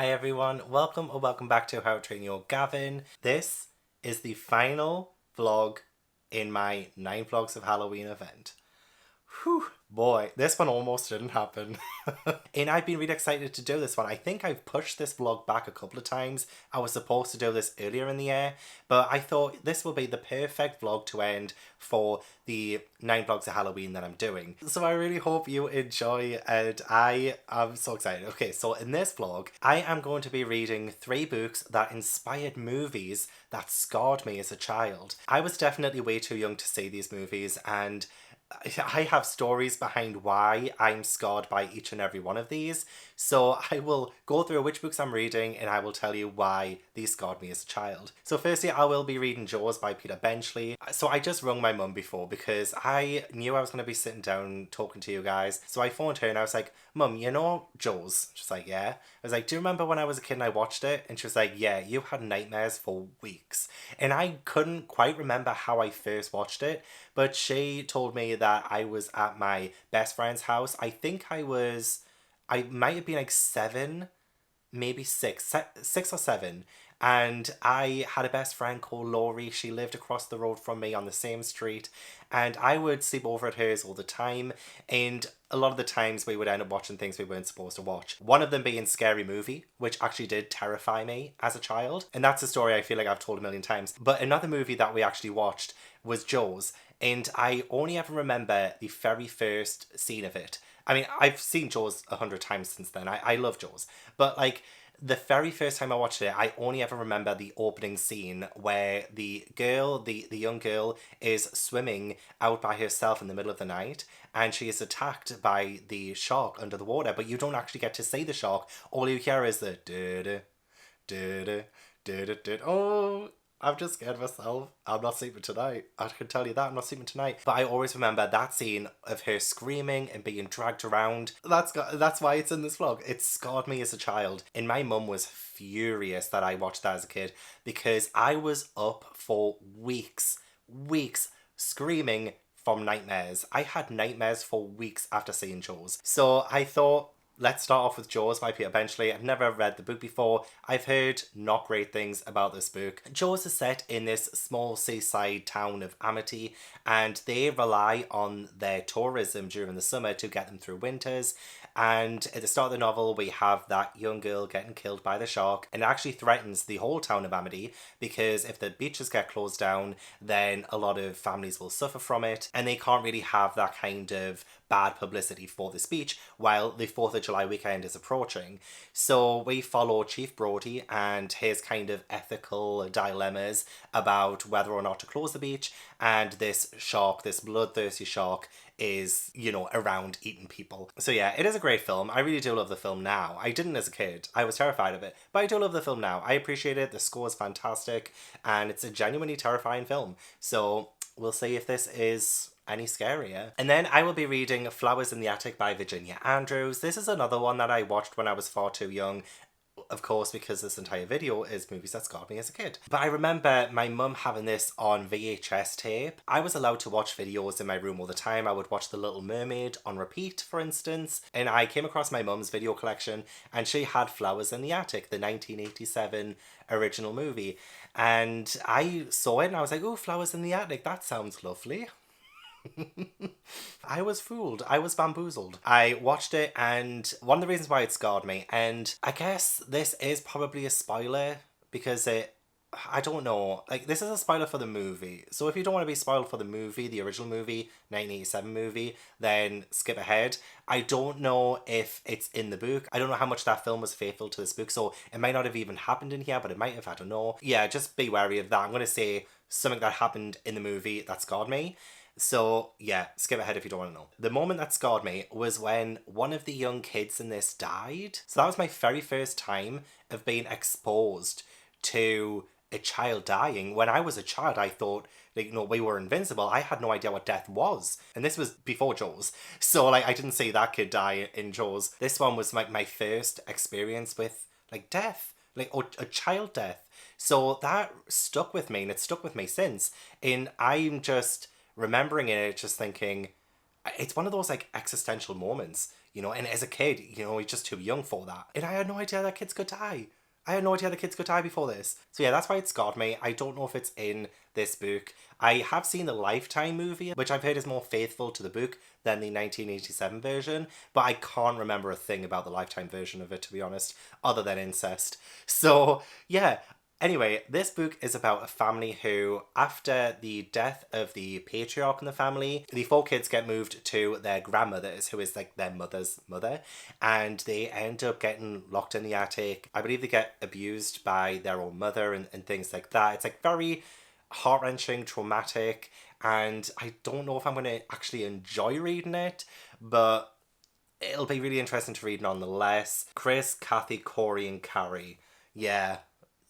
Hi everyone, welcome or welcome back to How to Train Your Gavin. This is the final vlog in my 9 vlogs of Halloween event. Whew, boy, this one almost didn't happen. And I've been really excited to do this one. I think I've pushed this vlog back a couple of times. I was supposed to do this earlier in the year, but I thought this will be the perfect vlog to end for the 9 vlogs of Halloween that I'm doing. So I really hope you enjoy, and I am so excited. Okay, so in this vlog, I am going to be reading 3 books that inspired movies that scarred me as a child. I was definitely way too young to see these movies, and I have stories behind why I'm scarred by each and every one of these. So I will go through which books I'm reading and I will tell you why these scarred me as a child. So firstly, I will be reading Jaws by Peter Benchley. So I just rung my mum before because I knew I was going to be sitting down talking to you guys. So I phoned her and I was like, Mum, you know Jaws? She's like, yeah. I was like, do you remember when I was a kid and I watched it? And she was like, yeah, you had nightmares for weeks. And I couldn't quite remember how I first watched it, but she told me that I was at my best friend's house. I think I might have been like 7, maybe 6 or 7. And I had a best friend called Laurie. She lived across the road from me on the same street. And I would sleep over at hers all the time. And a lot of the times we would end up watching things we weren't supposed to watch. One of them being Scary Movie, which actually did terrify me as a child. And that's a story I feel like I've told a million times. But another movie that we actually watched was Jaws. And I only ever remember the very first scene of it. I mean, I've seen Jaws 100 times since then. I love Jaws. But like, the very first time I watched it, I only ever remember the opening scene where the girl, the young girl, is swimming out by herself in the middle of the night and she is attacked by the shark under the water, but you don't actually get to see the shark. All you hear is the da-da, da-da, da-da, da. Oh, I've just scared myself. I'm not sleeping tonight. I can tell you that, I'm not sleeping tonight. But I always remember that scene of her screaming and being dragged around. That's why it's in this vlog. It scarred me as a child. And my mum was furious that I watched that as a kid because I was up for weeks screaming from nightmares. I had nightmares for weeks after seeing Jaws. So I thought, let's start off with Jaws by Peter Benchley. I've never read the book before. I've heard not great things about this book. Jaws is set in this small seaside town of Amity, and they rely on their tourism during the summer to get them through winters. And at the start of the novel, we have that young girl getting killed by the shark, and it actually threatens the whole town of Amity because if the beaches get closed down, then a lot of families will suffer from it, and they can't really have that kind of bad publicity for this beach while the 4th of July weekend is approaching. So we follow Chief Brody and his kind of ethical dilemmas about whether or not to close the beach, and this shark, this bloodthirsty shark, is, you know, around eating people. So yeah, it is a great film. I really do love the film now. I didn't as a kid. I was terrified of it. But I do love the film now. I appreciate it. The score is fantastic. And it's a genuinely terrifying film. So we'll see if this is any scarier. And then I will be reading Flowers in the Attic by Virginia Andrews. This is another one that I watched when I was far too young. Of course, because this entire video is movies that scarred me as a kid. But I remember my mum having this on VHS tape. I was allowed to watch videos in my room all the time. I would watch The Little Mermaid on repeat, for instance. And I came across my mum's video collection and she had Flowers in the Attic, the 1987 original movie. And I saw it and I was like, oh, Flowers in the Attic, that sounds lovely. I was fooled. I was bamboozled. I watched it, and one of the reasons why it scarred me, and I guess this is probably a spoiler because I don't know, like, this is a spoiler for the movie. So if you don't want to be spoiled for the movie, the original movie, 1987 movie, then skip ahead. I don't know if it's in the book. I don't know how much that film was faithful to this book, so it might not have even happened in here, but it might have, I don't know. Yeah, just be wary of that. I'm going to say something that happened in the movie that scarred me. So yeah, skip ahead if you don't want to know. The moment that scarred me was when one of the young kids in this died. So that was my very first time of being exposed to a child dying. When I was a child, I thought, like, you know, we were invincible. I had no idea what death was. And this was before Jaws. So like, I didn't see that kid die in Jaws. This one was like my first experience with like death, like, or a child death. So that stuck with me, and it's stuck with me since. And I'm just remembering it, just thinking, it's one of those like existential moments. you know, and as a kid, you know, he's just too young for that. And I had no idea that kids could die. I had no idea the kids could die before this. So yeah, that's why it scarred me. I don't know if it's in this book. I have seen the Lifetime movie, which I've heard is more faithful to the book than the 1987 version, but I can't remember a thing about the Lifetime version of it, to be honest, other than incest. So yeah, anyway, this book is about a family who, after the death of the patriarch in the family, the 4 kids get moved to their grandmother's, who is like their mother's mother, and they end up getting locked in the attic. I believe they get abused by their own mother and things like that. It's like very heart-wrenching, traumatic, and I don't know if I'm going to actually enjoy reading it, but it'll be really interesting to read nonetheless. Chris, Kathy, Corey, and Carrie. Yeah.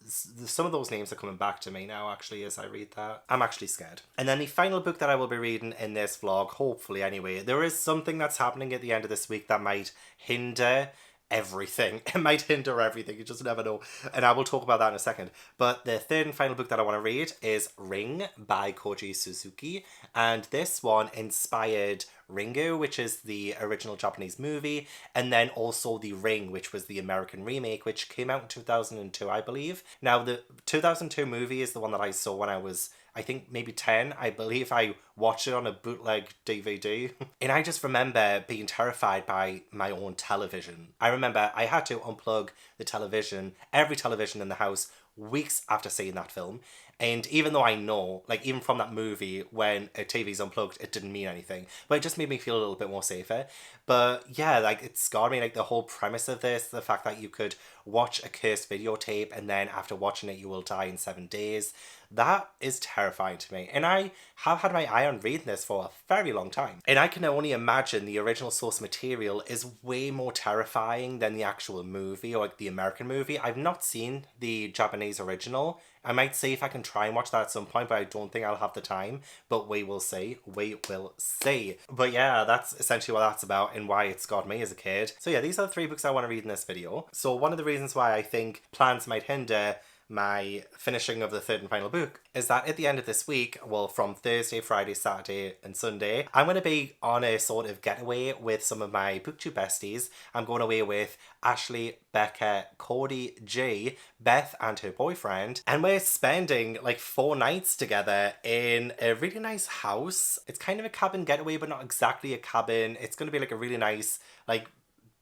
Some of those names are coming back to me now, actually, as I read that. I'm actually scared. And then the final book that I will be reading in this vlog, hopefully anyway, there is something that's happening at the end of this week that might hinder everything. It might hinder everything, you just never know. And I will talk about that in a second. But the third and final book that I want to read is Ring by Koji Suzuki. And this one inspired Ringu, which is the original Japanese movie, and then also The Ring, which was the American remake, which came out in 2002, I believe. Now, the 2002 movie is the one that I saw when I was, I think, maybe 10. I believe I watched it on a bootleg DVD. And I just remember being terrified by my own television. I remember I had to unplug the television, every television in the house, weeks after seeing that film. And even though I know, like, even from that movie, when a TV's unplugged, it didn't mean anything. But it just made me feel a little bit more safer. But yeah, like, it scarred me, like, the whole premise of this, the fact that you could watch a cursed videotape and then after watching it, you will die in 7 days. That is terrifying to me. And I have had my eye on reading this for a very long time. And I can only imagine the original source material is way more terrifying than the actual movie or like the American movie. I've not seen the Japanese original. I might see if I can try and watch that at some point, but I don't think I'll have the time. But we will see. We will see. But yeah, that's essentially what that's about and why it scarred me as a kid. So yeah, these are the 3 books I want to read in this video. So one of the reasons why I think plans might hinder my finishing of the third and final book is that at the end of this week, well, from Thursday, Friday, Saturday and Sunday, I'm going to be on a sort of getaway with some of my booktube besties. I'm going away with Ashley, Becca, Cody, G, Beth and her boyfriend, and we're spending like 4 nights together in a really nice house. It's kind of a cabin getaway, but not exactly a cabin. It's going to be like a really nice, like,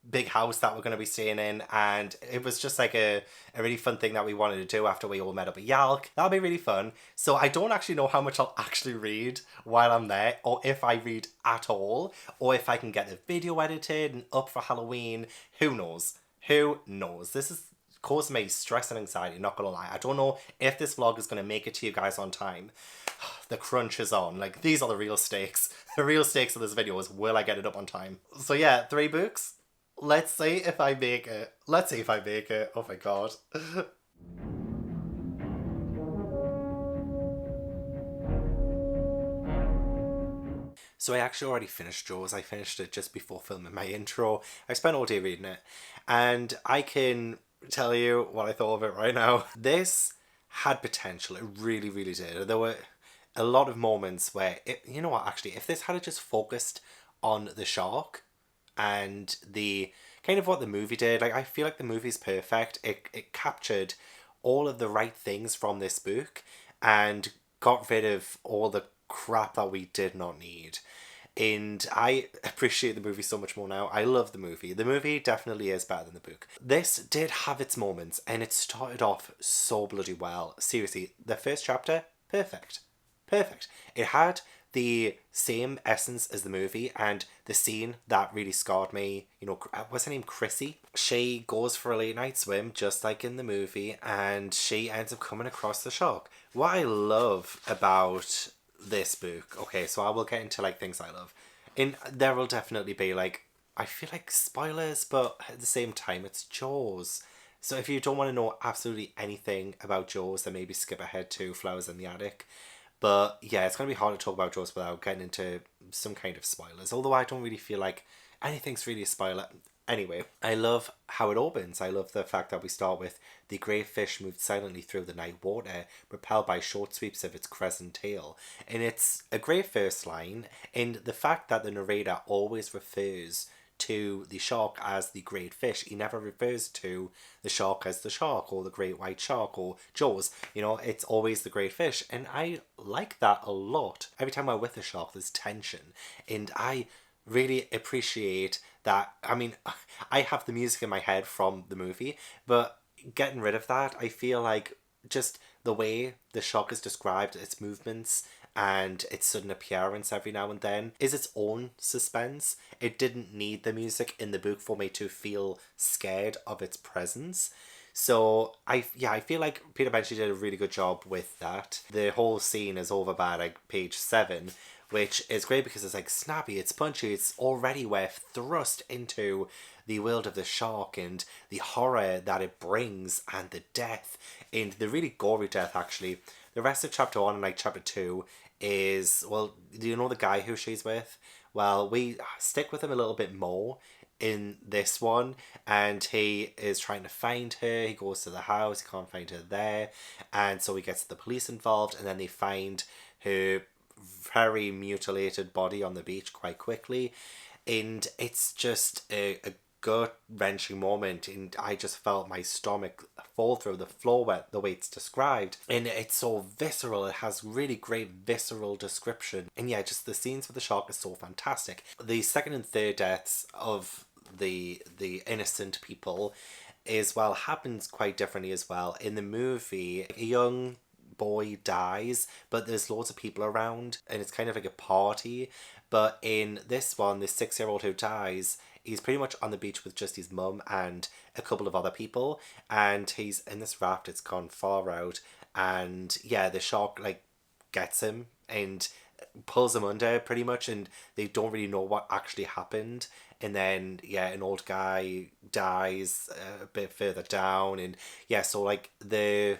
big house that we're going to be staying in, and it was just like a really fun thing that we wanted to do after we all met up at Yalk. That'll be really fun. So I don't actually know how much I'll actually read while I'm there, or if I read at all, or if I can get the video edited and up for Halloween. Who knows? Who knows? This is causing me stress and anxiety, not gonna lie. I don't know if this vlog is gonna make it to you guys on time. The crunch is on. Like, these are the real stakes. The real stakes of this video is, will I get it up on time? So yeah, 3 books. Let's see if I make it. Let's see if I make it. Oh my god. So I actually already finished Jaws. I finished it just before filming my intro. I spent all day reading it. And I can tell you what I thought of it right now. This had potential. It really, really did. There were a lot of moments where, you know what, actually, if this had just focused on the shark and the kind of what the movie did, like, I feel like the movie's perfect. It captured all of the right things from this book and got rid of all the crap that we did not need. And I appreciate the movie so much more now. I love the movie. The movie definitely is better than the book. This did have its moments, and it started off so bloody well. Seriously, the first chapter, perfect. Perfect. It had the same essence as the movie, and the scene that really scarred me, you know, what's her name, Chrissy? She goes for a late night swim just like in the movie, and she ends up coming across the shark. What I love about this book, okay, so I will get into like things I love, and there will definitely be like, I feel like spoilers, but at the same time it's Jaws. So if you don't want to know absolutely anything about Jaws, then maybe skip ahead to Flowers in the Attic. But yeah, it's going to be hard to talk about Jaws without getting into some kind of spoilers. Although I don't really feel like anything's really a spoiler. Anyway, I love how it opens. I love the fact that we start with the grey fish moved silently through the night water, propelled by short sweeps of its crescent tail. And it's a great first line. And the fact that the narrator always refers to the shark as the great fish. He never refers to the shark as the shark or the great white shark or Jaws. You know, it's always the great fish. And I like that a lot. Every time I'm with a shark, there's tension. And I really appreciate that. I mean, I have the music in my head from the movie, but getting rid of that, I feel like just the way the shark is described, its movements, and its sudden appearance every now and then is its own suspense. It didn't need the music in the book for me to feel scared of its presence. So I feel like Peter Benchley did a really good job with that. The whole scene is over by like page 7, which is great because it's like snappy, it's punchy, it's already we're thrust into the world of the shark and the horror that it brings and the death, and the really gory death actually. The rest of chapter 1 and like chapter 2 is, well, do you know the guy who she's with? Well, we stick with him a little bit more in this one, and he is trying to find her. He goes to the house, he can't find her there, and so he gets the police involved, and then they find her very mutilated body on the beach quite quickly, and it's just a gut-wrenching moment, and I just felt my stomach fall through the floor the way it's described, and it's so visceral. It has really great visceral description, and yeah, just the scenes with the shark is so fantastic. The second and third deaths of the innocent people as well happens quite differently as well. In the movie, a young boy dies, but there's loads of people around, and it's kind of like a party. But in this one, the 6-year-old who dies, he's pretty much on the beach with just his mum and a couple of other people, and he's in this raft. It's gone far out, and yeah, the shark like gets him and pulls him under pretty much, and they don't really know what actually happened. And then yeah, an old guy dies a bit further down, and yeah, so like the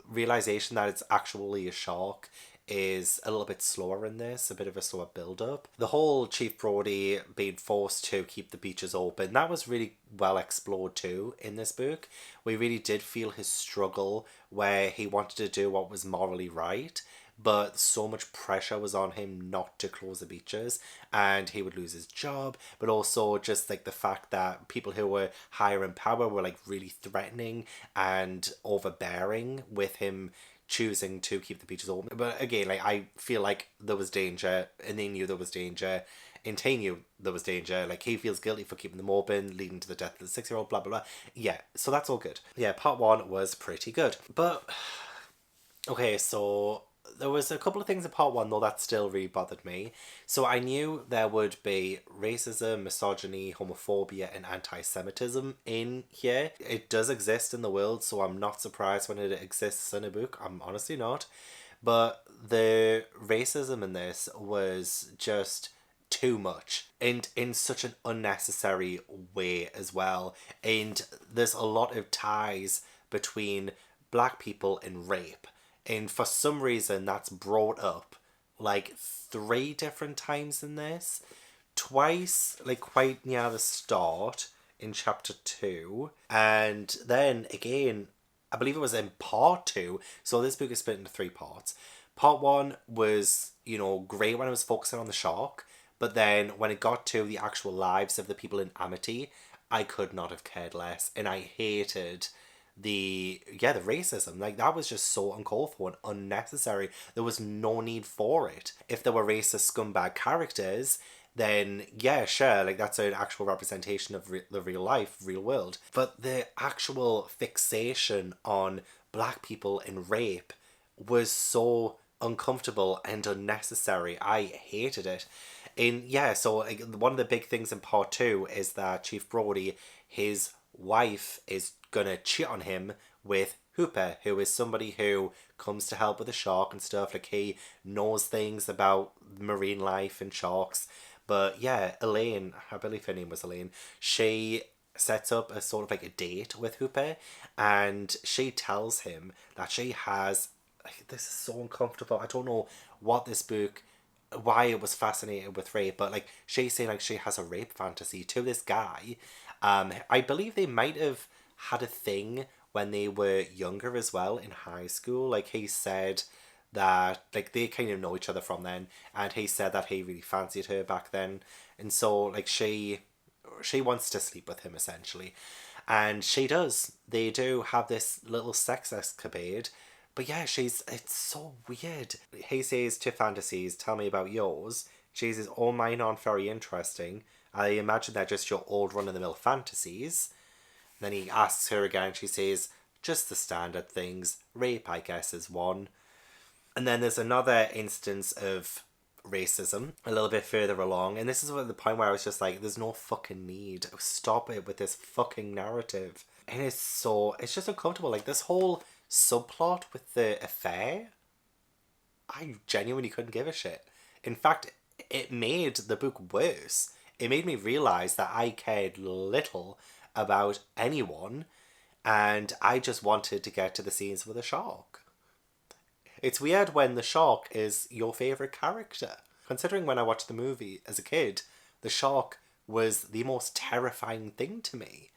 realization that it's actually a shark is a little bit slower in this, a bit of a slower build-up. The whole Chief Brody being forced to keep the beaches open, that was really well explored too in this book. We really did feel his struggle where he wanted to do what was morally right, but so much pressure was on him not to close the beaches, and he would lose his job. But also just like the fact that people who were higher in power were like really threatening and overbearing with him choosing to keep the beaches open. But again, like I feel like there was danger, and they knew there was danger, and he knew there was danger. Like he feels guilty for keeping them open, leading to the death of the 6-year-old, blah blah blah. Yeah, so that's all good. Yeah, part 1 was pretty good. But okay, so there was a couple of things in part 1 though that still really bothered me. So I knew there would be racism, misogyny, homophobia, and anti-Semitism in here. It does exist in the world, so I'm not surprised when it exists in a book. I'm honestly not. But the racism in this was just too much, and in such an unnecessary way as well. And there's a lot of ties between black people and rape. And for some reason, that's brought up like 3 different times in this. Twice, like quite near the start in chapter 2. And then again, I believe it was in part 2. So this book is split into 3 parts. Part 1 was, you know, great when it was focusing on the shark. But then when it got to the actual lives of the people in Amity, I could not have cared less. And I hated the racism. Like that was just so uncalled for and unnecessary. There was no need for it. If there were racist scumbag characters, then yeah, sure, like that's an actual representation of the real life, real world. But the actual fixation on black people and rape was so uncomfortable and unnecessary. I hated it. And yeah, so like, one of the big things in part 2 is that Chief Brody, his wife is gonna cheat on him with Hooper, who is somebody who comes to help with the shark and stuff. Like he knows things about marine life and sharks. But yeah, Elaine, I believe her name was Elaine, she sets up a sort of like a date with Hooper, and she tells him that she has, like, this is so uncomfortable. I don't know what this book, why it was fascinated with rape, but like she's saying like she has a rape fantasy to this guy. I believe they might have had a thing when they were younger as well in high school. Like he said that like they kind of know each other from then, and he said that he really fancied her back then, and so like she she wants to sleep with him, essentially. And she does. They do have this little sex escapade. But yeah, it's so weird. He says to fantasies, tell me about yours. She says, all mine aren't very interesting. I imagine they're just your old run-of-the-mill fantasies. Then he asks her again. She says, just the standard things. Rape, I guess, is one. And then there's another instance of racism a little bit further along. And this is the point where I was just like, there's no fucking need. Stop it with this fucking narrative. And it's just uncomfortable. Like, this whole subplot with the affair, I genuinely couldn't give a shit. In fact, it made the book worse. It made me realise that I cared little about anyone, and I just wanted to get to the scenes with the shark. It's weird when the shark is your favourite character. Considering when I watched the movie as a kid, the shark was the most terrifying thing to me.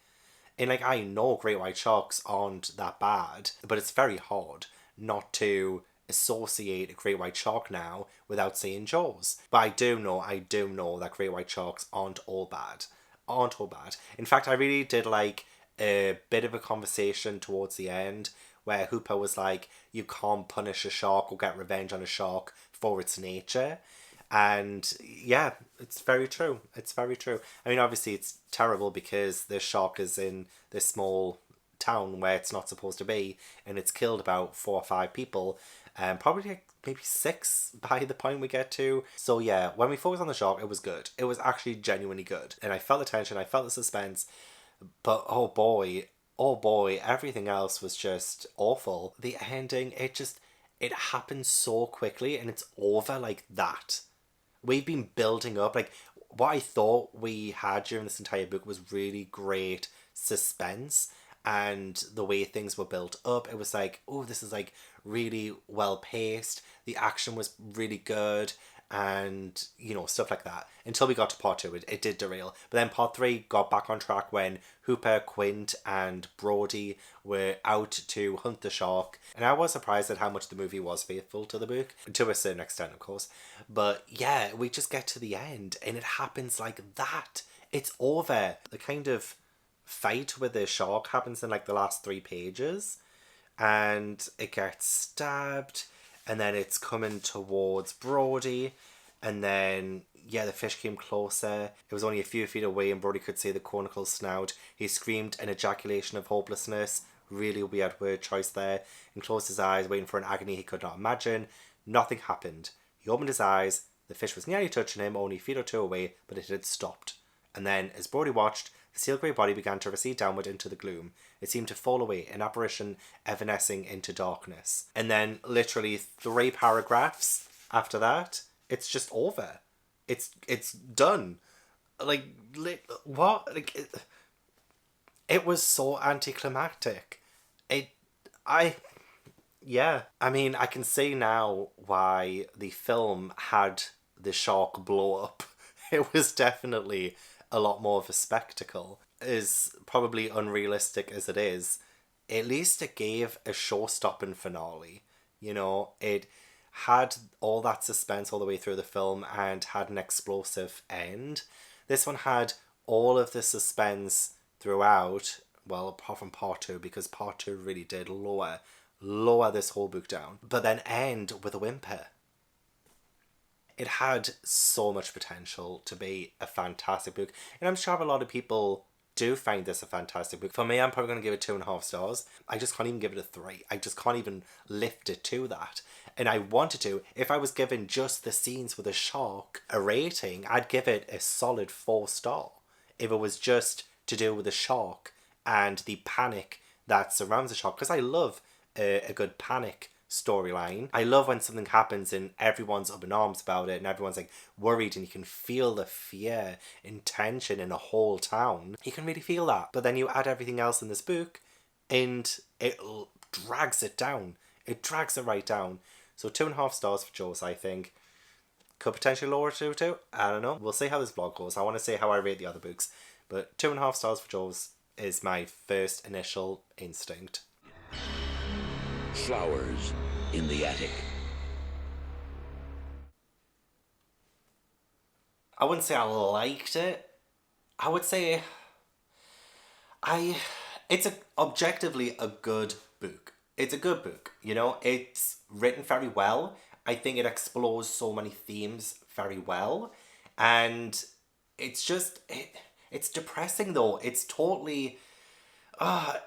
And like, I know great white sharks aren't that bad, but it's very hard not to associate a great white shark now without saying Jaws. But I do know that great white sharks aren't all bad. In fact, I really did like a bit of a conversation towards the end where Hooper was like, you can't punish a shark or get revenge on a shark for its nature. And yeah, it's very true. I mean, obviously it's terrible because the shark is in this small town where it's not supposed to be, and it's killed about 4 or 5 people, and probably like maybe 6 by the point we get to. So yeah, when we focus on the shark, it was good. It was actually genuinely good. And I felt the tension, I felt the suspense, but oh boy, everything else was just awful. The ending, it happened so quickly and it's over like that. We've been building up, like, what I thought we had during this entire book was really great suspense, and the way things were built up, it was like, oh, this is like really well paced, the action was really good, and you know, stuff like that, until we got to part 2. It did derail, but then part 3 got back on track when Hooper, Quint and Brody were out to hunt the shark, and I was surprised at how much the movie was faithful to the book, to a certain extent of course. But yeah, we just get to the end and it happens like that. It's over. The kind of fight with the shark happens in like the last 3 pages, and it gets stabbed, and then it's coming towards Brody, and then yeah, the fish came closer. It was only a few feet away and Brody could see the cornicle snout. He screamed an ejaculation of hopelessness, really weird word choice there, and closed his eyes, waiting for an agony he could not imagine. Nothing happened. He opened his eyes. The fish was nearly touching him, only a feet or 2 away, but it had stopped. And then, as Brody watched, the seal grey body began to recede downward into the gloom. It seemed to fall away, an apparition evanescing into darkness. And then, literally 3 paragraphs after that, it's just over. It's done. Like, what? Like, it was so anticlimactic. Yeah. I mean, I can see now why the film had the shark blow up. It was definitely a lot more of a spectacle. As probably unrealistic as it is, at least it gave a show-stopping finale. You know, it had all that suspense all the way through the film and had an explosive end. This one had all of the suspense throughout, well, apart from part 2, because part 2 really did lower this whole book down, but then end with a whimper. It had so much potential to be a fantastic book, and I'm sure a lot of people do find this a fantastic book. For me, I'm probably going to give it 2.5 stars. I just can't even give it a 3. I just can't even lift it to that. And I wanted to. If I was given just the scenes with a shark a rating, I'd give it a solid 4 star. If it was just to do with the shark and the panic that surrounds the shark, because I love a good panic storyline. I love when something happens and everyone's up in arms about it and everyone's like worried, and you can feel the fear and tension in a whole town. You can really feel that. But then you add everything else in this book and it drags it down. It drags it right down. So 2.5 stars for Jaws, I think. Could potentially lower to 2. I don't know. We'll see how this vlog goes. I want to see how I rate the other books. But 2.5 stars for Jaws is my first initial instinct. Flowers in the attic. I wouldn't say I liked it. I would say it's objectively a good book. It's a good book, you know? It's written very well. I think it explores so many themes very well. And it's just, it's depressing though. It's totally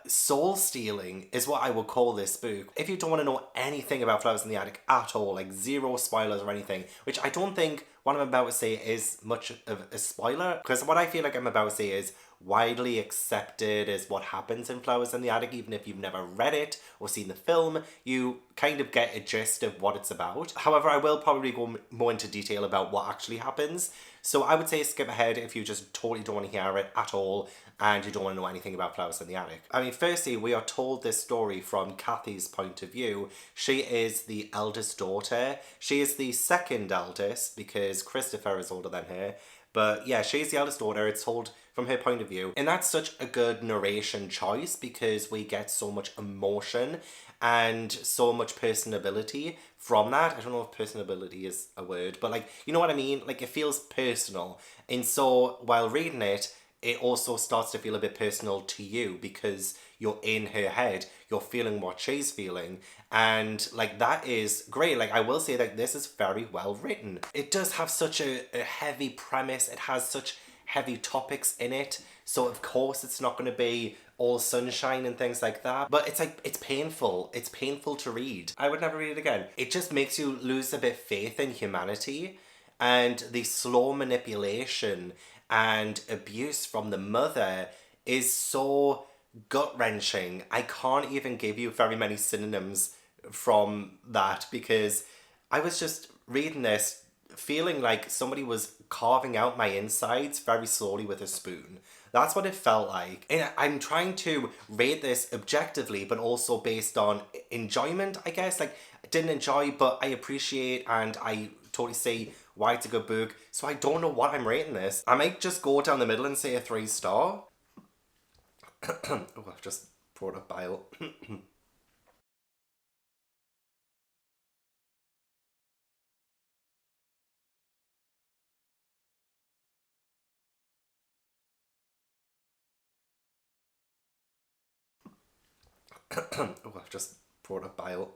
soul stealing is what I would call this book. If you don't want to know anything about Flowers in the Attic at all, like zero spoilers or anything, which I don't think what I'm about to say is much of a spoiler, because what I feel like I'm about to say is widely accepted as what happens in Flowers in the Attic. Even if you've never read it or seen the film, you kind of get a gist of what it's about. However, I will probably go more into detail about what actually happens. So I would say skip ahead if you just totally don't want to hear it at all and you don't want to know anything about Flowers in the Attic. I mean, firstly, we are told this story from Kathy's point of view. She is the eldest daughter. She is the second eldest because Christopher is older than her. But yeah, she's the eldest daughter. It's told from her point of view. And that's such a good narration choice because we get so much emotion and so much personability from that. I don't know if personability is a word, but like, you know what I mean? Like, it feels personal. And so while reading it, it also starts to feel a bit personal to you because you're in her head, you're feeling what she's feeling, and like that is great. Like, I will say that this is very well written. It does have such a heavy premise, it has such heavy topics in it, so of course it's not going to be all sunshine and things like that, but it's painful to read. I would never read it again. It just makes you lose a bit faith in humanity, and the slow manipulation and abuse from the mother is so gut-wrenching. I can't even give you very many synonyms from that because I was just reading this feeling like somebody was carving out my insides very slowly with a spoon. That's what it felt like. And I'm trying to rate this objectively, but also based on enjoyment, I guess. Like, I didn't enjoy, but I appreciate and I totally see why it's a good book. So I don't know what I'm rating this. I might just go down the middle and say a 3-star. Oh, I've just brought up bile. Oh, I've just brought up bile.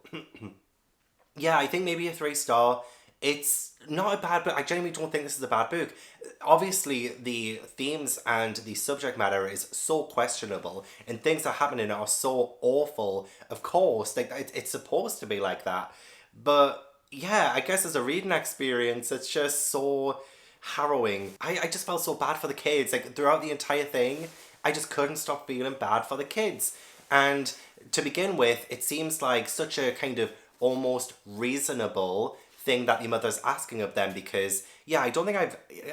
Yeah, I think maybe a 3-star. It's not a bad book. I genuinely don't think this is a bad book. Obviously, the themes and the subject matter is so questionable, and things that happen in it are so awful. Of course, like it's supposed to be like that. But yeah, I guess as a reading experience, it's just so harrowing. I just felt so bad for the kids. Like, throughout the entire thing, I just couldn't stop feeling bad for the kids. And to begin with, it seems like such a kind of almost reasonable thing that the mother's asking of them because, yeah, I don't think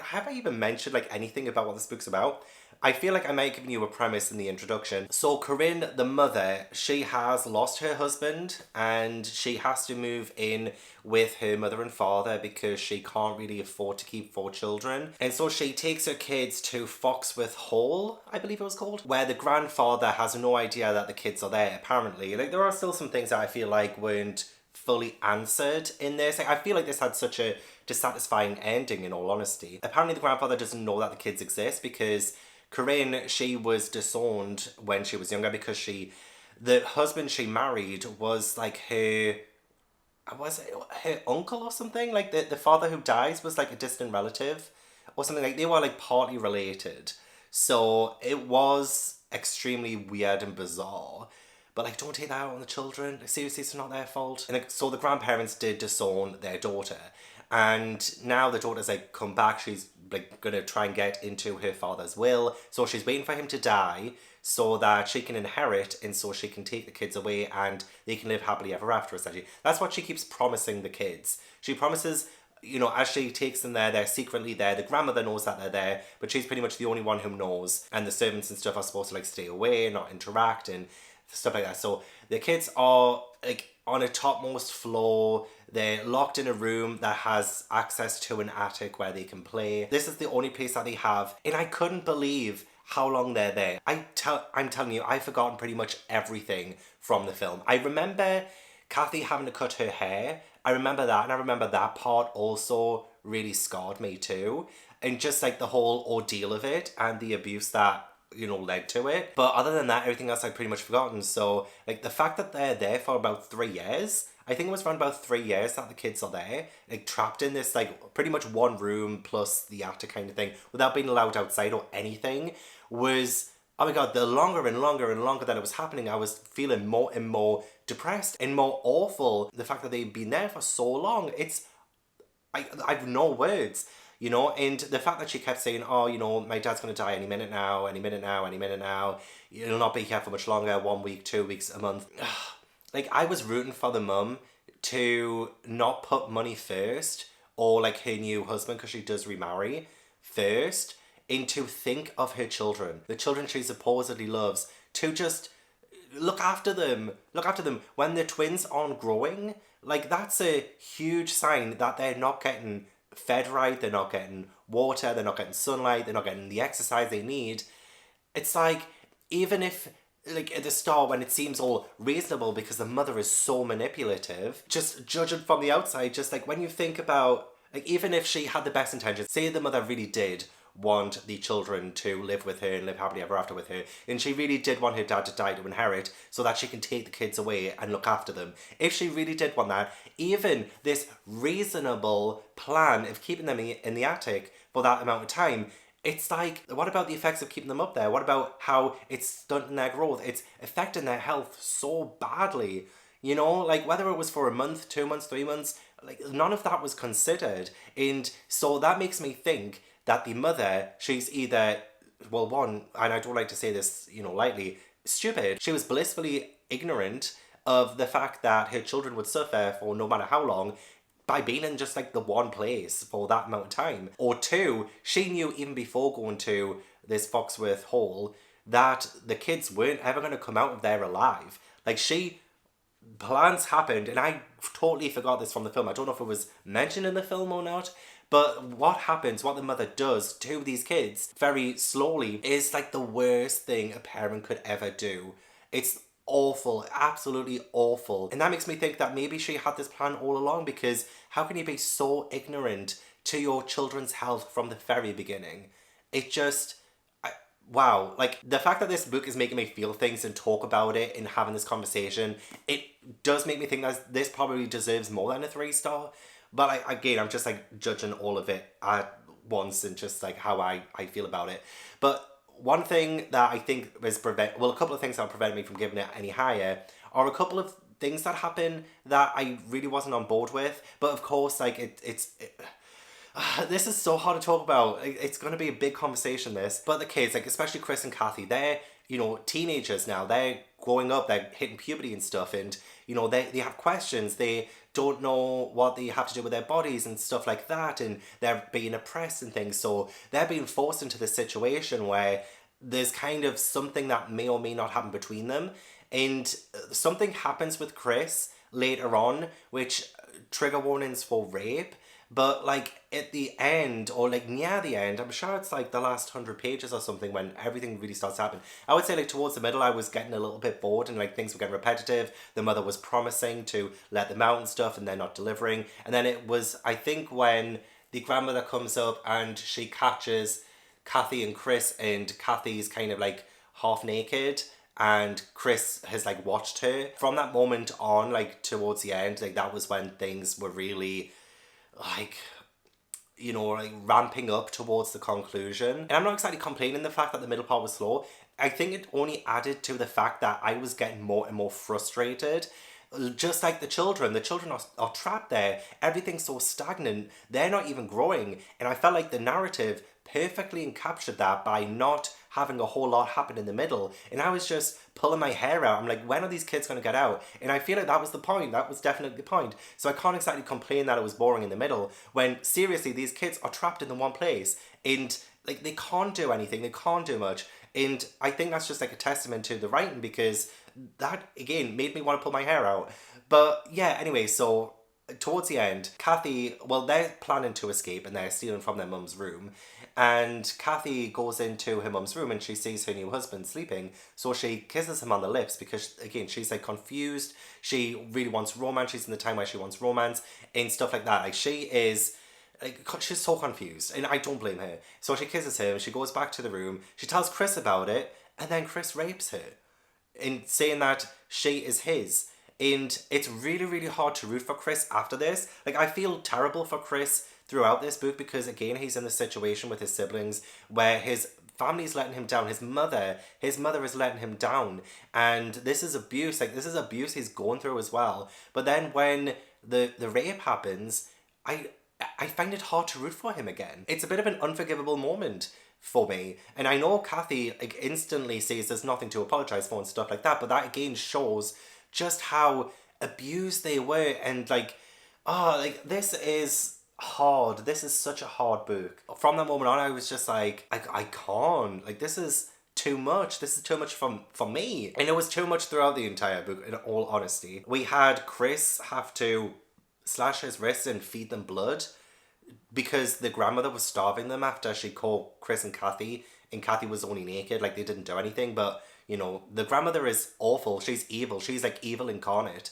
have I even mentioned like anything about what this book's about? I feel like I might have given you a premise in the introduction. So Corinne, the mother, she has lost her husband and she has to move in with her mother and father because she can't really afford to keep 4 children. And so she takes her kids to Foxworth Hall, I believe it was called, where the grandfather has no idea that the kids are there, apparently. Like, there are still some things that I feel like weren't fully answered in this. Like, I feel like this had such a dissatisfying ending, in all honesty. Apparently the grandfather doesn't know that the kids exist because Corinne, she was disowned when she was younger because the husband she married was like was it her uncle or something? Like, the father who dies was like a distant relative or something. Like, they were like partly related. So it was extremely weird and bizarre. But like, don't take that out on the children. Like, seriously, it's not their fault. And like, so the grandparents did disown their daughter. And now the daughter's like come back. She's like gonna try and get into her father's will. So she's waiting for him to die so that she can inherit and so she can take the kids away and they can live happily ever after, essentially. That's what she keeps promising the kids. She promises, you know, as she takes them there, they're secretly there. The grandmother knows that they're there, but she's pretty much the only one who knows. And the servants and stuff are supposed to like stay away and not interact and stuff like that. So the kids are like on a topmost floor. They're locked in a room that has access to an attic where they can play. This is the only place that they have. And I couldn't believe how long they're there. I'm telling you, I've forgotten pretty much everything from the film. I remember Kathy having to cut her hair. I remember that, and I remember that part also really scarred me too. and just like the whole ordeal of it and the abuse that, you know, led to it. But other than that, everything else I'd pretty much forgotten. So like the fact that they're there for about 3 years, I think it was around about 3 years that the kids are there, like trapped in this like pretty much one room plus the attic kind of thing without being allowed outside or anything, was, oh my god, the longer and longer and longer that it was happening, I was feeling more and more depressed and more awful. The fact that they've been there for so long, I've no words, you know. And the fact that she kept saying, oh, you know, my dad's going to die any minute now, any minute now, any minute now, you'll not be here for much longer, 1 week, 2 weeks, a month. Like, I was rooting for the mum to not put money first, or like her new husband, because she does remarry, first, and to think of her children, the children she supposedly loves, to just look after them when the twins aren't growing. Like, that's a huge sign that they're not getting fed right, they're not getting water, they're not getting sunlight, they're not getting the exercise they need. It's like, even if, like, at the start when it seems all reasonable because the mother is so manipulative, just judging from the outside, just like when you think about, like, even if she had the best intentions, say the mother really did want the children to live with her and live happily ever after with her, and she really did want her dad to die to inherit so that she can take the kids away and look after them. If she really did want that, even this reasonable plan of keeping them in the attic for that amount of time, it's like, what about the effects of keeping them up there? What about how it's stunting their growth? It's affecting their health so badly. You know, like, whether it was for a month, 2 months, 3 months, like, none of that was considered. And so that makes me think that the mother, she's either, well, one, and I don't like to say this, you know, lightly, stupid. She was blissfully ignorant of the fact that her children would suffer for no matter how long by being in just like the one place for that amount of time. Or two, she knew even before going to this Foxworth Hall that the kids weren't ever going to come out of there alive. Like, plans happened, and I totally forgot this from the film. I don't know if it was mentioned in the film or not, but what happens, what the mother does to these kids very slowly is like the worst thing a parent could ever do. It's awful, absolutely awful. And that makes me think that maybe she had this plan all along, because how can you be so ignorant to your children's health from the very beginning? It just, wow. Like, the fact that this book is making me feel things and talk about it and having this conversation, it does make me think that this probably deserves more than a 3-star. But I'm just like judging all of it at once and just like how I feel about it. But one thing that I think was a couple of things that prevented me from giving it any higher are a couple of things that happen that I really wasn't on board with. But of course, like, this is so hard to talk about. It's going to be a big conversation, this. But the kids, like, especially Chris and Kathy, they're, you know, teenagers now. They're growing up, they're hitting puberty and stuff. And, you know, they have questions. They don't know what they have to do with their bodies and stuff like that. And they're being oppressed and things. So they're being forced into this situation where there's kind of something that may or may not happen between them. And something happens with Chris later on, which trigger warnings for rape. But like at the end, or like near the end, I'm sure it's like the last 100 pages or something when everything really starts to happen. I would say like towards the middle, I was getting a little bit bored and like things were getting repetitive. The mother was promising to let them out and stuff, and they're not delivering. And then it was, I think, when the grandmother comes up and she catches Kathy and Chris, and Kathy's kind of like half naked, and Chris has like watched her. From that moment on, like towards the end, like that was when things were really like, you know, like ramping up towards the conclusion. And I'm not exactly complaining the fact that the middle part was slow. I think it only added to the fact that I was getting more and more frustrated. Just like the children are trapped there. Everything's so stagnant. They're not even growing. And I felt like the narrative perfectly encaptured that by not having a whole lot happen in the middle. And I was just pulling my hair out. I'm like, when are these kids going to get out? And I feel like that was the point. That was definitely the point. So I can't exactly complain that it was boring in the middle, when seriously these kids are trapped in the one place and like they can't do anything. They can't do much. And I think that's just like a testament to the writing, because that again made me want to pull my hair out. But yeah, anyway, so towards the end, Kathy, well, they're planning to escape and they're stealing from their mum's room. And Kathy goes into her mum's room and she sees her new husband sleeping. So she kisses him on the lips because, again, she's like confused. She really wants romance. She's in the time where she wants romance and stuff like that. Like, she is like, she's so confused, and I don't blame her. So she kisses him, she goes back to the room, she tells Chris about it, and then Chris rapes her, in saying that she is his. And it's really, really hard to root for Chris after this. Like, I feel terrible for Chris throughout this book because, again, he's in the situation with his siblings where his family's letting him down. His mother is letting him down. And this is abuse. Like, this is abuse he's going through as well. But then when the rape happens, I find it hard to root for him again. It's a bit of an unforgivable moment for me. And I know Kathy, like, instantly says there's nothing to apologise for and stuff like that. But that, again, shows just how abused they were. And, like, this is hard. This is such a hard book. From that moment on, I was just like, I can't. Like, this is too much. This is too much for me. And it was too much throughout the entire book, in all honesty. We had Chris have to slash his wrist and feed them blood because the grandmother was starving them after she caught Chris and Kathy was only naked. Like, they didn't do anything. But, you know, the grandmother is awful. She's evil. She's like evil incarnate.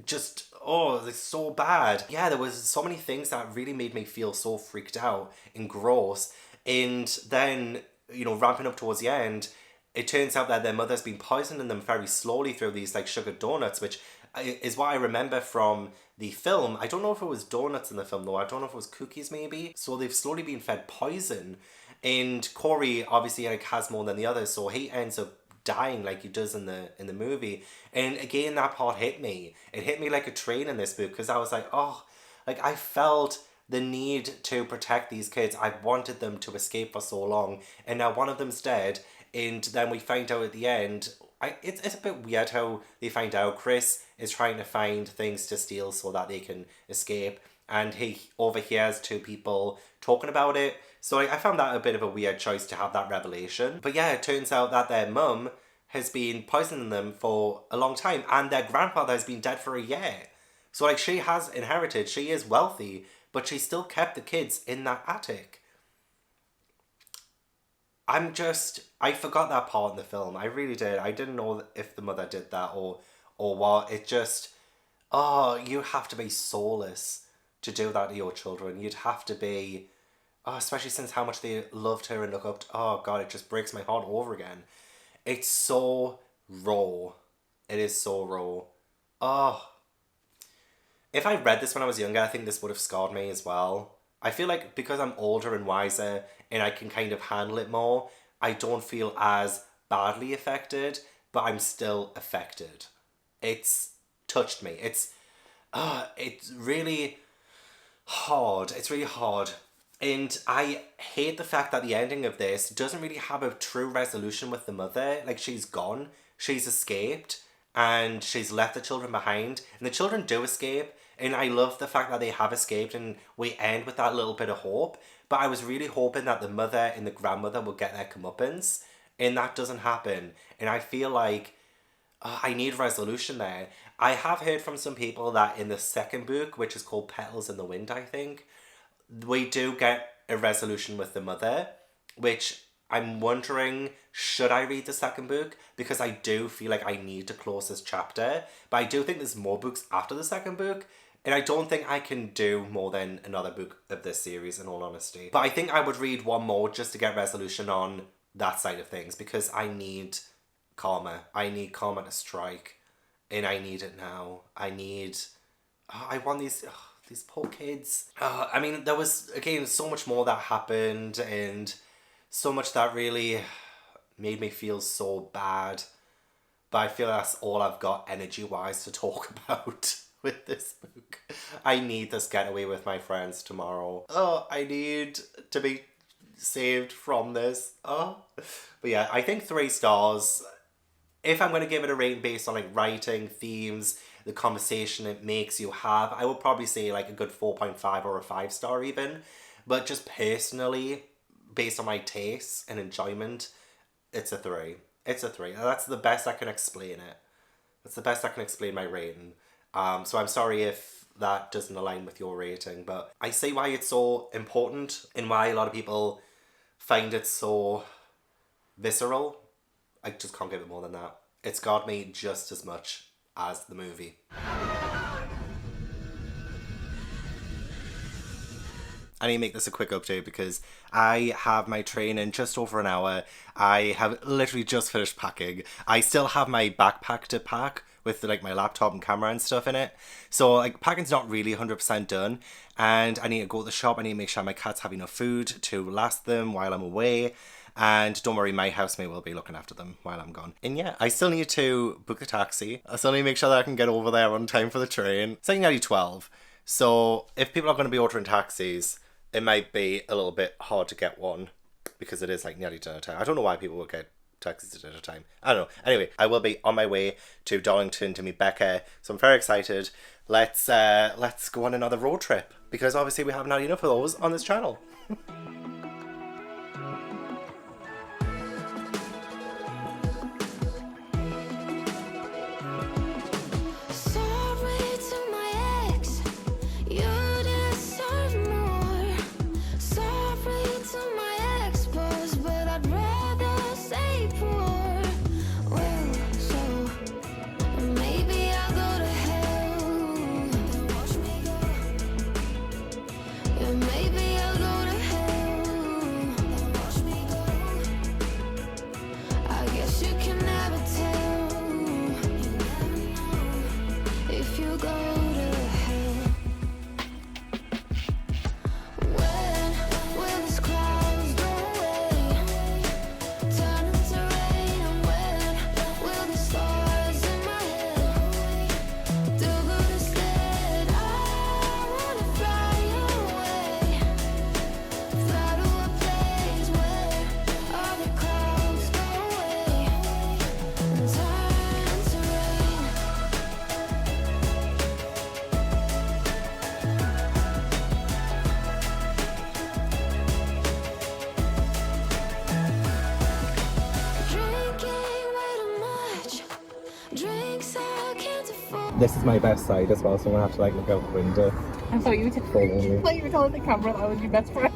Just, it's so bad. Yeah, there was so many things that really made me feel so freaked out and gross. And then, you know, ramping up towards the end, it turns out that their mother's been poisoning them very slowly through these, like, sugar donuts, which is what I remember from the film. I don't know if it was donuts in the film, though. I don't know if it was cookies, maybe. So they've slowly been fed poison. And Corey, obviously, like, has more than the others, so he ends up dying like he does in the movie. And again, that part hit me. It hit me like a train in this book, because I was like, I felt the need to protect these kids. I wanted them to escape for so long, and now one of them's dead. And then we find out at the end, it's a bit weird how they find out Chris is trying to find things to steal so that they can escape, and he overhears two people talking about it. So I found that a bit of a weird choice to have that revelation. But yeah, it turns out that their mum has been poisoning them for a long time, and their grandfather has been dead for a year. So, like, she has inherited, she is wealthy, but she still kept the kids in that attic. I forgot that part in the film. I really did. I didn't know if the mother did that or what. It just, you have to be soulless to do that to your children. You'd have to be, especially since how much they loved her and look up to, God, it just breaks my heart over again. It's so raw. It is so raw. If I read this when I was younger, I think this would have scarred me as well. I feel like because I'm older and wiser and I can kind of handle it more, I don't feel as badly affected, but I'm still affected. It's touched me. It's really hard. It's really hard. And I hate the fact that the ending of this doesn't really have a true resolution with the mother. Like, she's gone. She's escaped. And she's left the children behind. And the children do escape. And I love the fact that they have escaped. And we end with that little bit of hope. But I was really hoping that the mother and the grandmother would get their comeuppance. And that doesn't happen. And I feel like I need resolution there. I have heard from some people that in the second book, which is called Petals in the Wind, I think, we do get a resolution with the mother, which I'm wondering, should I read the second book? Because I do feel like I need to close this chapter. But I do think there's more books after the second book, and I don't think I can do more than another book of this series, in all honesty. But I think I would read one more just to get resolution on that side of things, because I need karma. I need karma to strike, and I need it now. I want these poor kids. I mean, there was, again, so much more that happened, and so much that really made me feel so bad. But I feel that's all I've got energy-wise to talk about with this book. I need this getaway with my friends tomorrow. I need to be saved from this. But yeah, I think 3 stars. If I'm going to give it a rating based on, like, writing, themes, the conversation it makes you have, I would probably say like a good 4.5 or a 5-star even. But just personally, based on my tastes and enjoyment, it's a 3. It's a 3. That's the best I can explain it. That's the best I can explain my rating. So I'm sorry if that doesn't align with your rating, but I see why it's so important and why a lot of people find it so visceral. I just can't give it more than that. It's got me just as much as the movie. I need to make this a quick update because I have my train in just over an hour. I have literally just finished packing. I still have my backpack to pack with like my laptop and camera and stuff in it. So like packing's not really 100% done, and I need to go to the shop. I need to make sure my cats have enough food to last them while I'm away. And don't worry, my housemate will be looking after them while I'm gone. And yeah, I still need to book the taxi. I still need to make sure that I can get over there on time for the train. It's like nearly 12. So if people are going to be ordering taxis, it might be a little bit hard to get one because it is like nearly dinner time. I don't know why people would get taxis at dinner time. I don't know. Anyway, I will be on my way to Darlington to meet Becca. So I'm very excited. Let's go on another road trip because obviously we haven't had enough of those on this channel. This is my best side as well, so I'm gonna have to like look out the window. I thought you were telling the camera that was your best friend.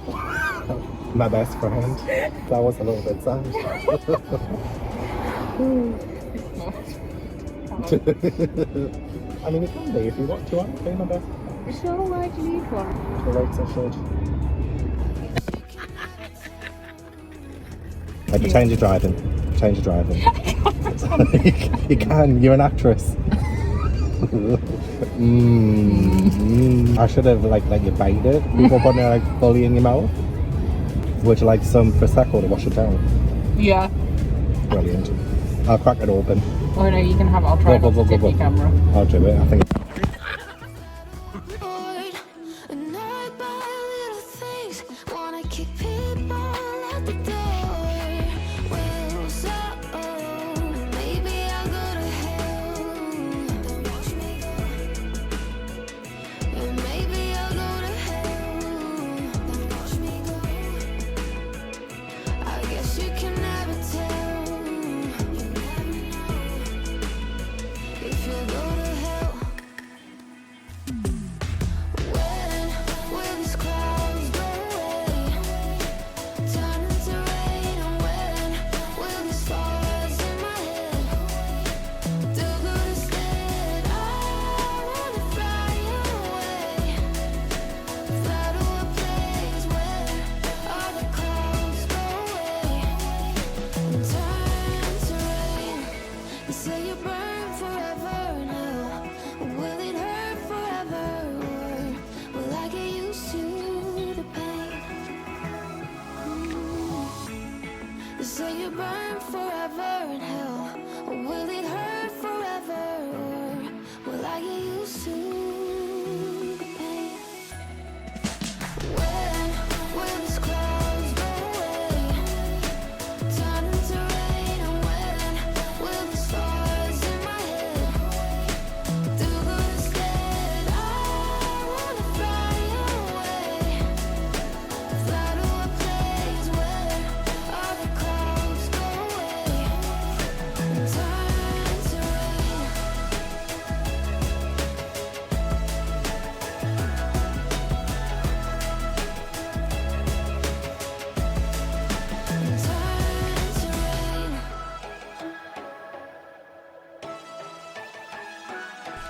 My best friend. That was a little bit sad. I mean, it can be if you want to. Be my best friend. Sure, why do you need one? The likes I should. Like, change your driving. Change your driving. You can. You're an actress. I should have like let you bite it before putting it like fully in your mouth. Would you like some prosecco to wash it down? Yeah. Brilliant. I'll crack it open. Oh no, you can have it. I'll try not to tip your camera. I'll do it. I think.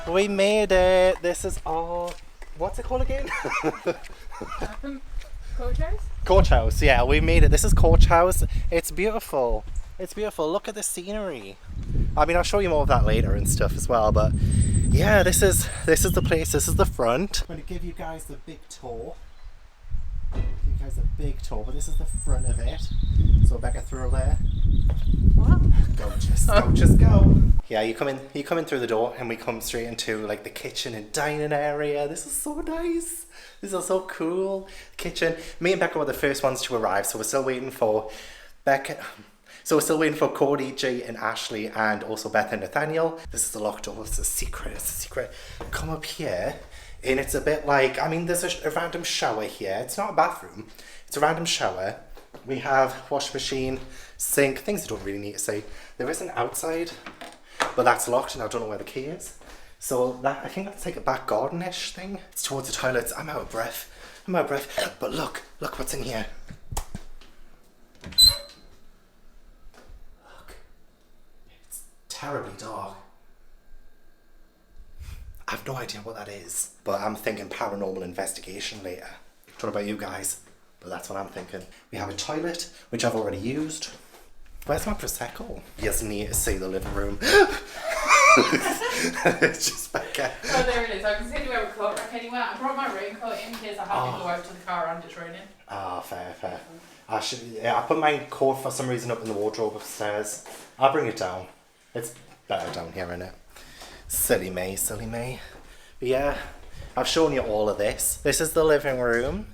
We made it. This is all. What's it called again? Coach house? Coach house, yeah, we made it. This is Coach house. It's beautiful. It's beautiful. Look at the scenery. I mean, I'll show you more of that later and stuff as well, but yeah, this is the place. This is the front. I'm going to give you guys the big tour. But this is the front of it. So Becca through there. What? Go, just go. Yeah, you come in through the door and we come straight into like the kitchen and dining area. This is so nice. This is so cool. Kitchen. Me and Becca were the first ones to arrive, so we're still waiting for Becca. So we're still waiting for Cody, G and Ashley and also Beth and Nathaniel. This is the locked door. It's a secret. Come up here and it's a bit like, I mean, there's a random shower here. It's not a bathroom. It's a random shower. We have wash machine, sink, things I don't really need to say. There is an outside, but that's locked and I don't know where the key is. So that, I think that's like a back garden-ish thing. It's towards the toilets. I'm out of breath. But look what's in here. Look. It's terribly dark. I have no idea what that is, but I'm thinking paranormal investigation later. I don't know about you guys, but that's what I'm thinking. We have a toilet, which I've already used. Where's my Prosecco? You just need to see the living room. It's just Becca. Oh, there it is. I can see you wear a coat rack anywhere. I brought my raincoat in case I have to go out to the car and it's raining. Ah, fair. I put my coat for some reason up in the wardrobe upstairs. I'll bring it down. It's better down here, innit? Silly me. But yeah, I've shown you all of this. This is the living room.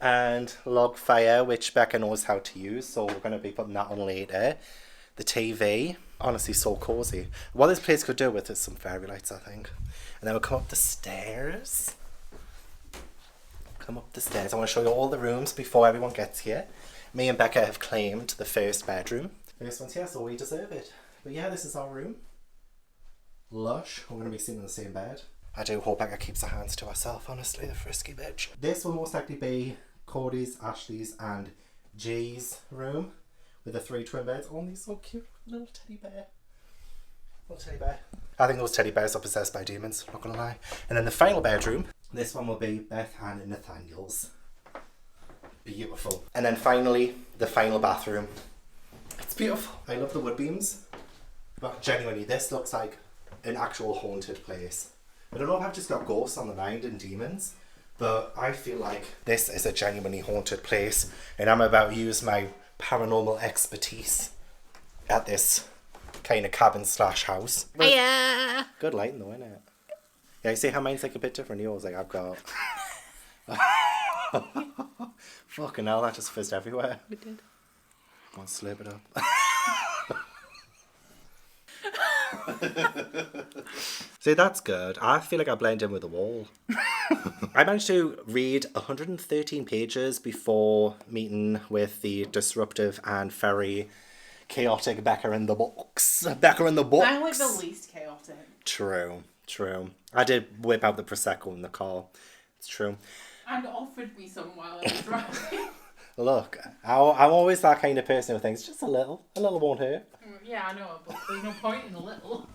And log fire, which Becca knows how to use, so we're going to be putting that on later. The TV, honestly so cozy. What this place could do with is some fairy lights, I think. And then we'll come up the stairs. I want to show you all the rooms before everyone gets here. Me and Becca have claimed the first bedroom. First one's here, so we deserve it. But yeah, this is our room. Lush. We're going to be sleeping in the same bed. I do hope Becca keeps her hands to herself, honestly, the frisky bitch. This will most likely be Cody's, Ashley's and G's room with the 3 twin beds. Oh, he's so cute. Little teddy bear. I think those teddy bears are possessed by demons, not gonna lie. And then the final bedroom, this one will be Beth and Nathaniel's. Beautiful. And then finally, the final bathroom. It's beautiful. I love the wood beams. But genuinely, this looks like an actual haunted place. I don't know if I've just got ghosts on the mind and demons, but I feel like this is a genuinely haunted place and I'm about to use my paranormal expertise at this kind of cabin / house. Yeah. Good lighting though, isn't it? Yeah, you see how mine's like a bit different? Yours, like I've got... Fucking hell, that just fizzed everywhere. We did. I'll slurp it up. See, that's good. I feel like I blend in with the wall. I managed to read 113 pages before meeting with the disruptive and very chaotic Becca in the box. I'm like the least chaotic. True. I did whip out the Prosecco in the car. It's true. And offered me some while I was driving. Look, I'm always that kind of person who thinks just a little won't hurt. Yeah, I know, but there's no point in a little.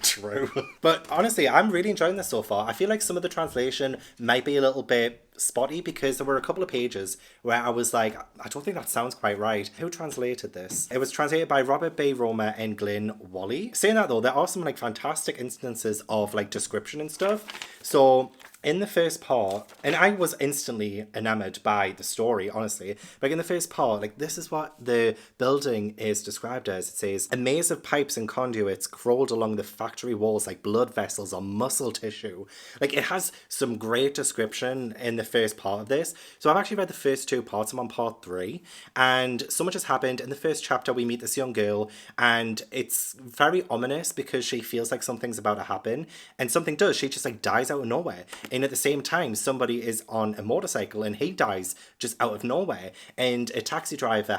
True. But honestly, I'm really enjoying this so far. I feel like some of the translation might be a little bit spotty because there were a couple of pages where I was like, I don't think that sounds quite right. Who translated this? It was translated by Robert B. Roma and Glyn Wally. Saying that though, there are some like fantastic instances of like description and stuff. So in the first part, and I was instantly enamored by the story, honestly. Like in the first part, like this is what the building is described as. It says, a maze of pipes and conduits crawled along the factory walls like blood vessels or muscle tissue. Like it has some great description in the first part of this. So I've actually read the first 2 parts. I'm on part 3. And so much has happened. In the first chapter, we meet this young girl and it's very ominous because she feels like something's about to happen. And something does. She just like dies out of nowhere. And at the same time, somebody is on a motorcycle and he dies just out of nowhere. And a taxi driver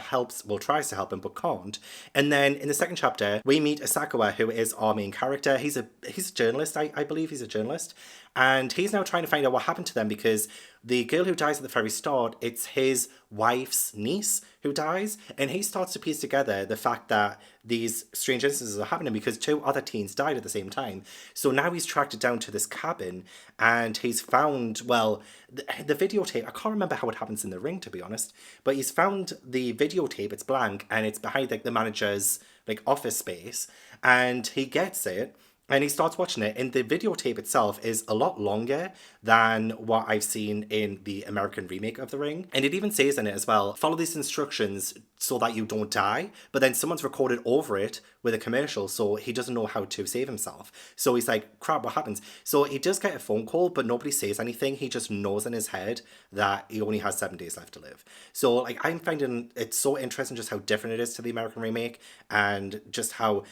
tries to help him, but can't. And then in the second chapter, we meet Asakawa, who is our main character. He's a journalist, I believe he's a journalist. And he's now trying to find out what happened to them because the girl who dies at the very start, it's his wife's niece who dies, and he starts to piece together the fact that these strange instances are happening because 2 other teens died at the same time. So now he's tracked it down to this cabin, and he's found, well, the videotape, I can't remember how it happens in the ring, to be honest, but he's found the videotape, it's blank, and it's behind like the manager's like office space, and he gets it. And he starts watching it, and the videotape itself is a lot longer than what I've seen in the American remake of The Ring. And it even says in it as well, follow these instructions so that you don't die. But then someone's recorded over it with a commercial, so he doesn't know how to save himself. So he's like, crap, what happens? So he does get a phone call, but nobody says anything. He just knows in his head that he only has 7 days left to live. So like, I'm finding it so interesting just how different it is to the American remake, and just how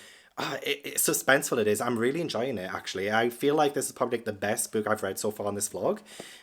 it's suspenseful it is. I'm really enjoying it, actually. I feel like this is probably like the best book I've read so far on this vlog.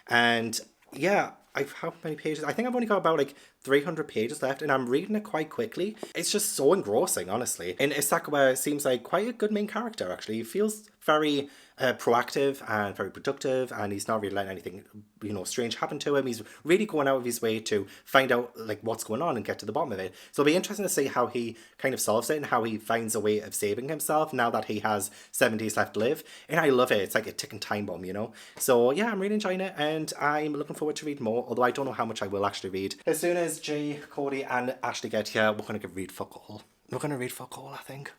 And yeah, how many pages? I think I've only got about like 300 pages left, and I'm reading it quite quickly. It's just so engrossing, honestly. And Isakawa seems like quite a good main character, actually. He feels very proactive and very productive, and he's not really letting anything, you know, strange happen to him. He's really going out of his way to find out like what's going on and get to the bottom of it. So it'll be interesting to see how he kind of solves it and how he finds a way of saving himself now that he has 7 days left to live. And I love it. It's like a ticking time bomb, you know. So yeah, I'm really enjoying it, and I'm looking forward to read more, although I don't know how much I will actually read. As soon as Jay, Cody and Ashley get here, we're going to read fuck all. We're going to read fuck all, I think.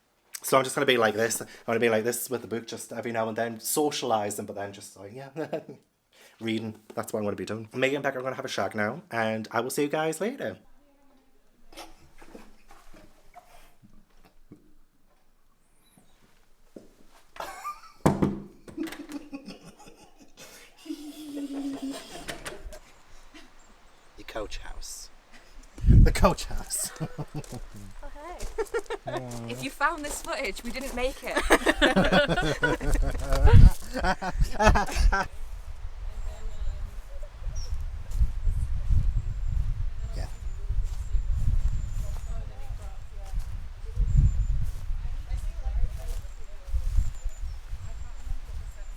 So I'm just going to be like this. I'm going to be like this with the book just every now and then, socialising, but then just like, yeah, reading. That's what I'm going to be doing. Megan and Becca are going to have a shag now, and I will see you guys later. The coach house. The coach house. If you found this footage, we didn't make it. Yeah.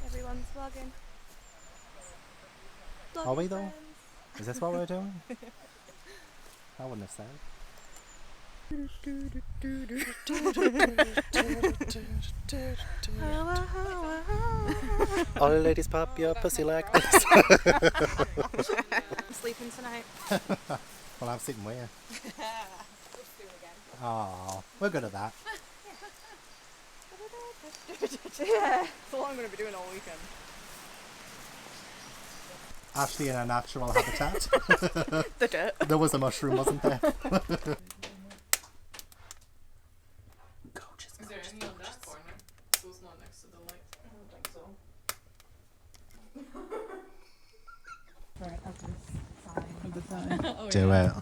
Everyone's vlogging. Are we though? Is this what we're doing? I wouldn't have said. All the ladies pop your pussy like this. I'm sleeping tonight. Well, I'm sitting where? Oh, we're good at that. Yeah, that's all I'm going to be doing all weekend. Ashley in her natural habitat. The dirt. There was a mushroom, wasn't there? Is there any on that corner? So it's not next to the light. I don't think so. Do it.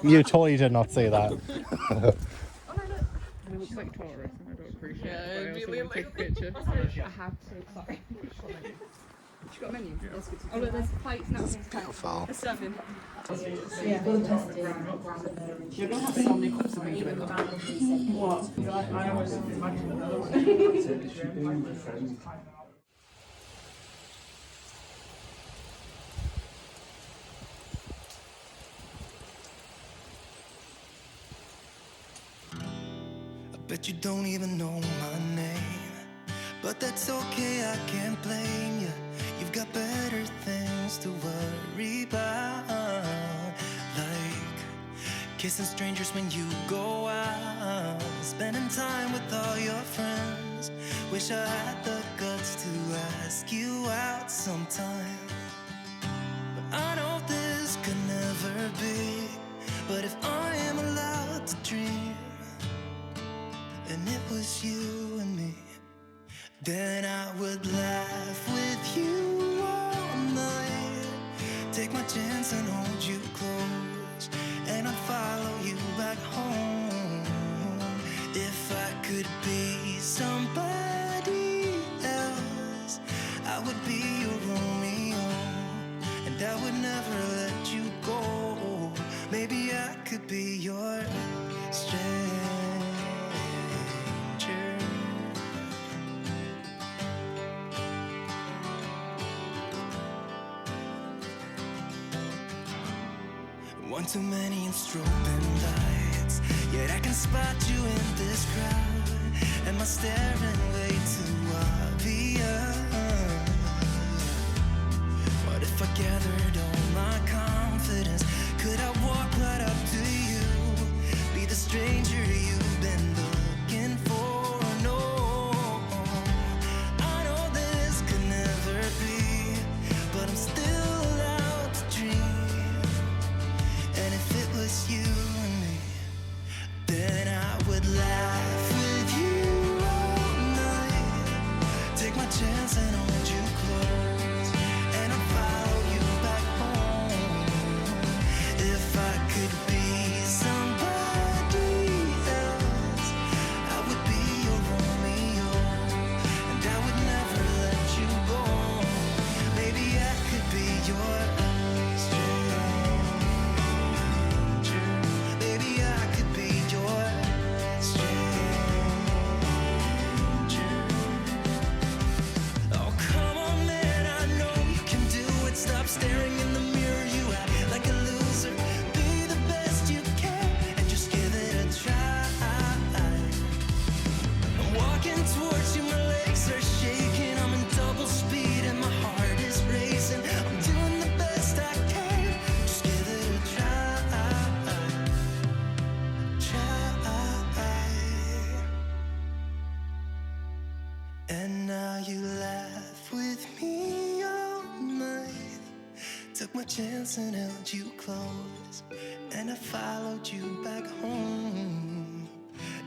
You totally did not say that. It looks like Taurus and I don't appreciate it. But I also want to take a picture. I have to, sorry. She got a menu. Oh look, there's plates now. Beautiful. A 7. Yeah, we'll test it. You're going to have so many cups of meat with them. What? I always imagine Bet you don't even know my name, but that's okay, I can't blame you. You've got better things to worry about, like kissing strangers when you go out, spending time with all your friends. Wish I had the guts to ask you out sometime, but I know this could never be. But if I am allowed to dream, and it was you and me, then I would laugh with you all night, take my chance and hold you close, and I'd follow you back home. If I could be somebody else, I would be your Romeo, and I would never let you go. Maybe I could be your stranger. One too many and strobing lights. Yet I can spot you in this crowd. Am I staring way too obvious? What if I gathered all my confidence? Could I walk right up to you? Be the stranger you've been looking for? No, I know this could never be, but I'm still allowed to dream. And if it was you and me, then I would laugh with you all night. Take my chance and hold you close, and I'll follow you back home. If I could be somebody else, I would be your Romeo, and I would never let you go. Maybe I could be your stranger. Maybe I could be your stranger. Oh, come on, man, I know you can do it. Stop staring in the mirror, you act like a loser. Be the best you can and just give it a try. I'm walking towards you, my legs are shaking. I'm in double speed and my heart is racing. I'm doing the best I can, just give it a try. And now you laugh with me all night. Took my chance and held you close, and I followed you back home.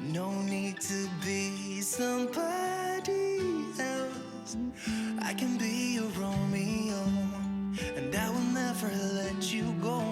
No need to be somebody else. I can be your Romeo, and I will never let you go.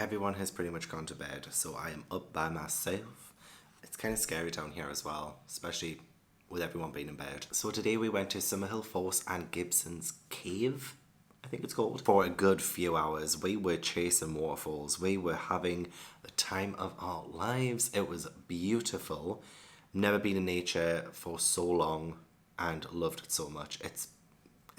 Everyone has pretty much gone to bed, so I am up by myself. It's kind of scary down here as well, especially with everyone being in bed. So today we went to Summerhill Force and Gibson's Cave, I think it's called, for a good few hours. We were chasing waterfalls. We were having the time of our lives. It was beautiful. Never been in nature for so long and loved it so much.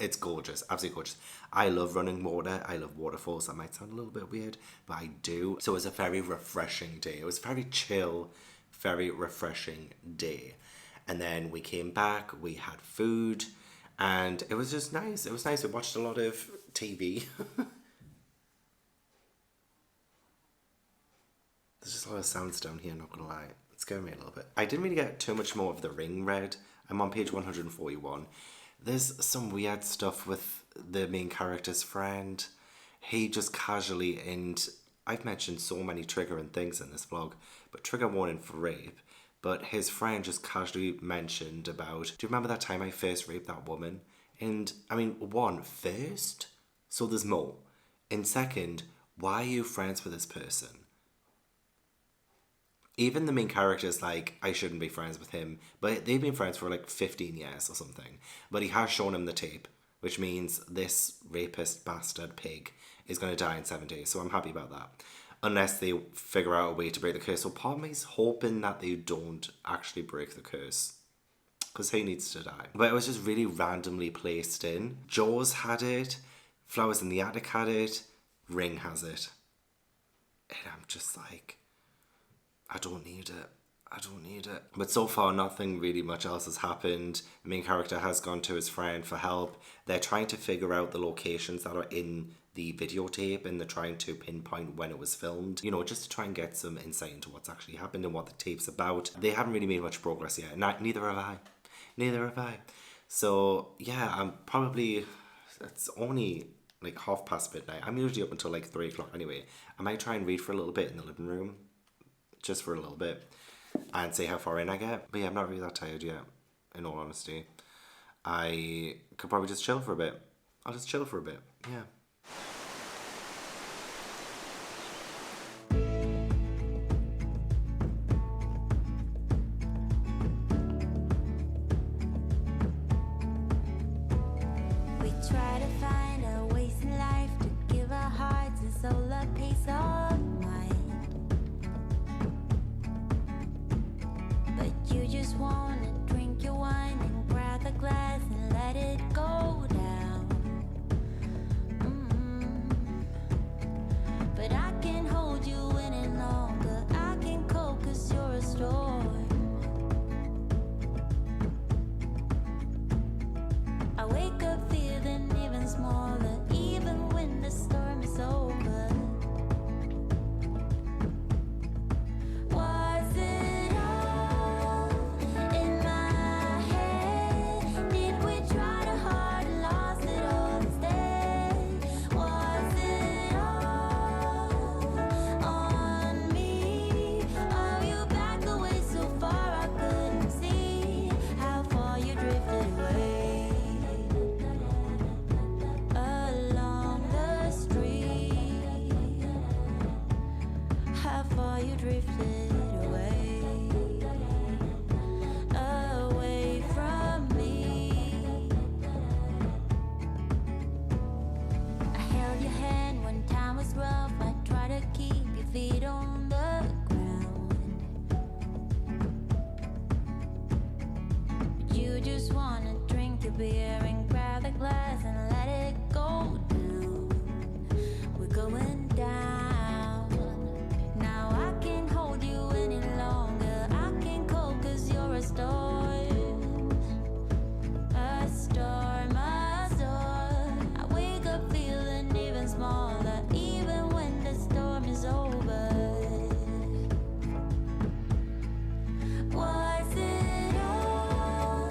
It's gorgeous, absolutely gorgeous. I love running water. I love waterfalls. That might sound a little bit weird, but I do. So it was a very refreshing day. It was a very chill, very refreshing day. And then we came back, we had food, and it was just nice. It was nice. We watched a lot of TV. There's just a lot of sounds down here, not gonna lie. It scared me a little bit. I didn't really get too much more of the ring read. I'm on page 141. There's some weird stuff with the main character's friend. He just casually, and I've mentioned so many triggering things in this vlog, but trigger warning for rape. But his friend just casually mentioned about, do you remember that time I first raped that woman? And I mean, one, first, so there's more. And second, why are you friends with this person? Even the main character's like, I shouldn't be friends with him. But they've been friends for like 15 years or something. But he has shown him the tape, which means this rapist bastard pig is going to die in 7 days. So I'm happy about that. Unless they figure out a way to break the curse. So part of me is hoping that they don't actually break the curse, because he needs to die. But it was just really randomly placed in. Jaws had it. Flowers in the Attic had it. Ring has it. And I'm just like, I don't need it. I don't need it. But so far, nothing really much else has happened. The main character has gone to his friend for help. They're trying to figure out the locations that are in the videotape, and they're trying to pinpoint when it was filmed, you know, just to try and get some insight into what's actually happened and what the tape's about. They haven't really made much progress yet. Neither have I. So yeah, I'm probably, it's only like midnight. I'm usually up until like 3 o'clock anyway. I might try and read for a little bit in the living room, just for a little bit, and see how far in I get. But yeah, I'm not really that tired yet, in all honesty. I could probably just chill for a bit. I'll just chill for a bit, yeah. We try to find our ways in life to give our hearts a soul a peace of mind. But you just wanna drink your wine and grab the glass and let it go down. But I can't hold you any longer. I can cope 'cause you're a storm. I wake up feeling even smaller, even when the storm is over. Was it all in my head? Did we try to hard and lost it all instead? Was it all on me? Oh, you backed away so far I couldn't see how far you drifted away. Along the street, how far you drifted away, away from me. I held your hand when time was rough. I tried to keep your feet on the ground. But you just wanna drink your beer and grab the glass and let it go down. We're going down. Now I can't hold you any longer. I can't cope 'cause you're a storm. A storm, a storm. I wake up feeling even smaller, even when the storm is over. Was it all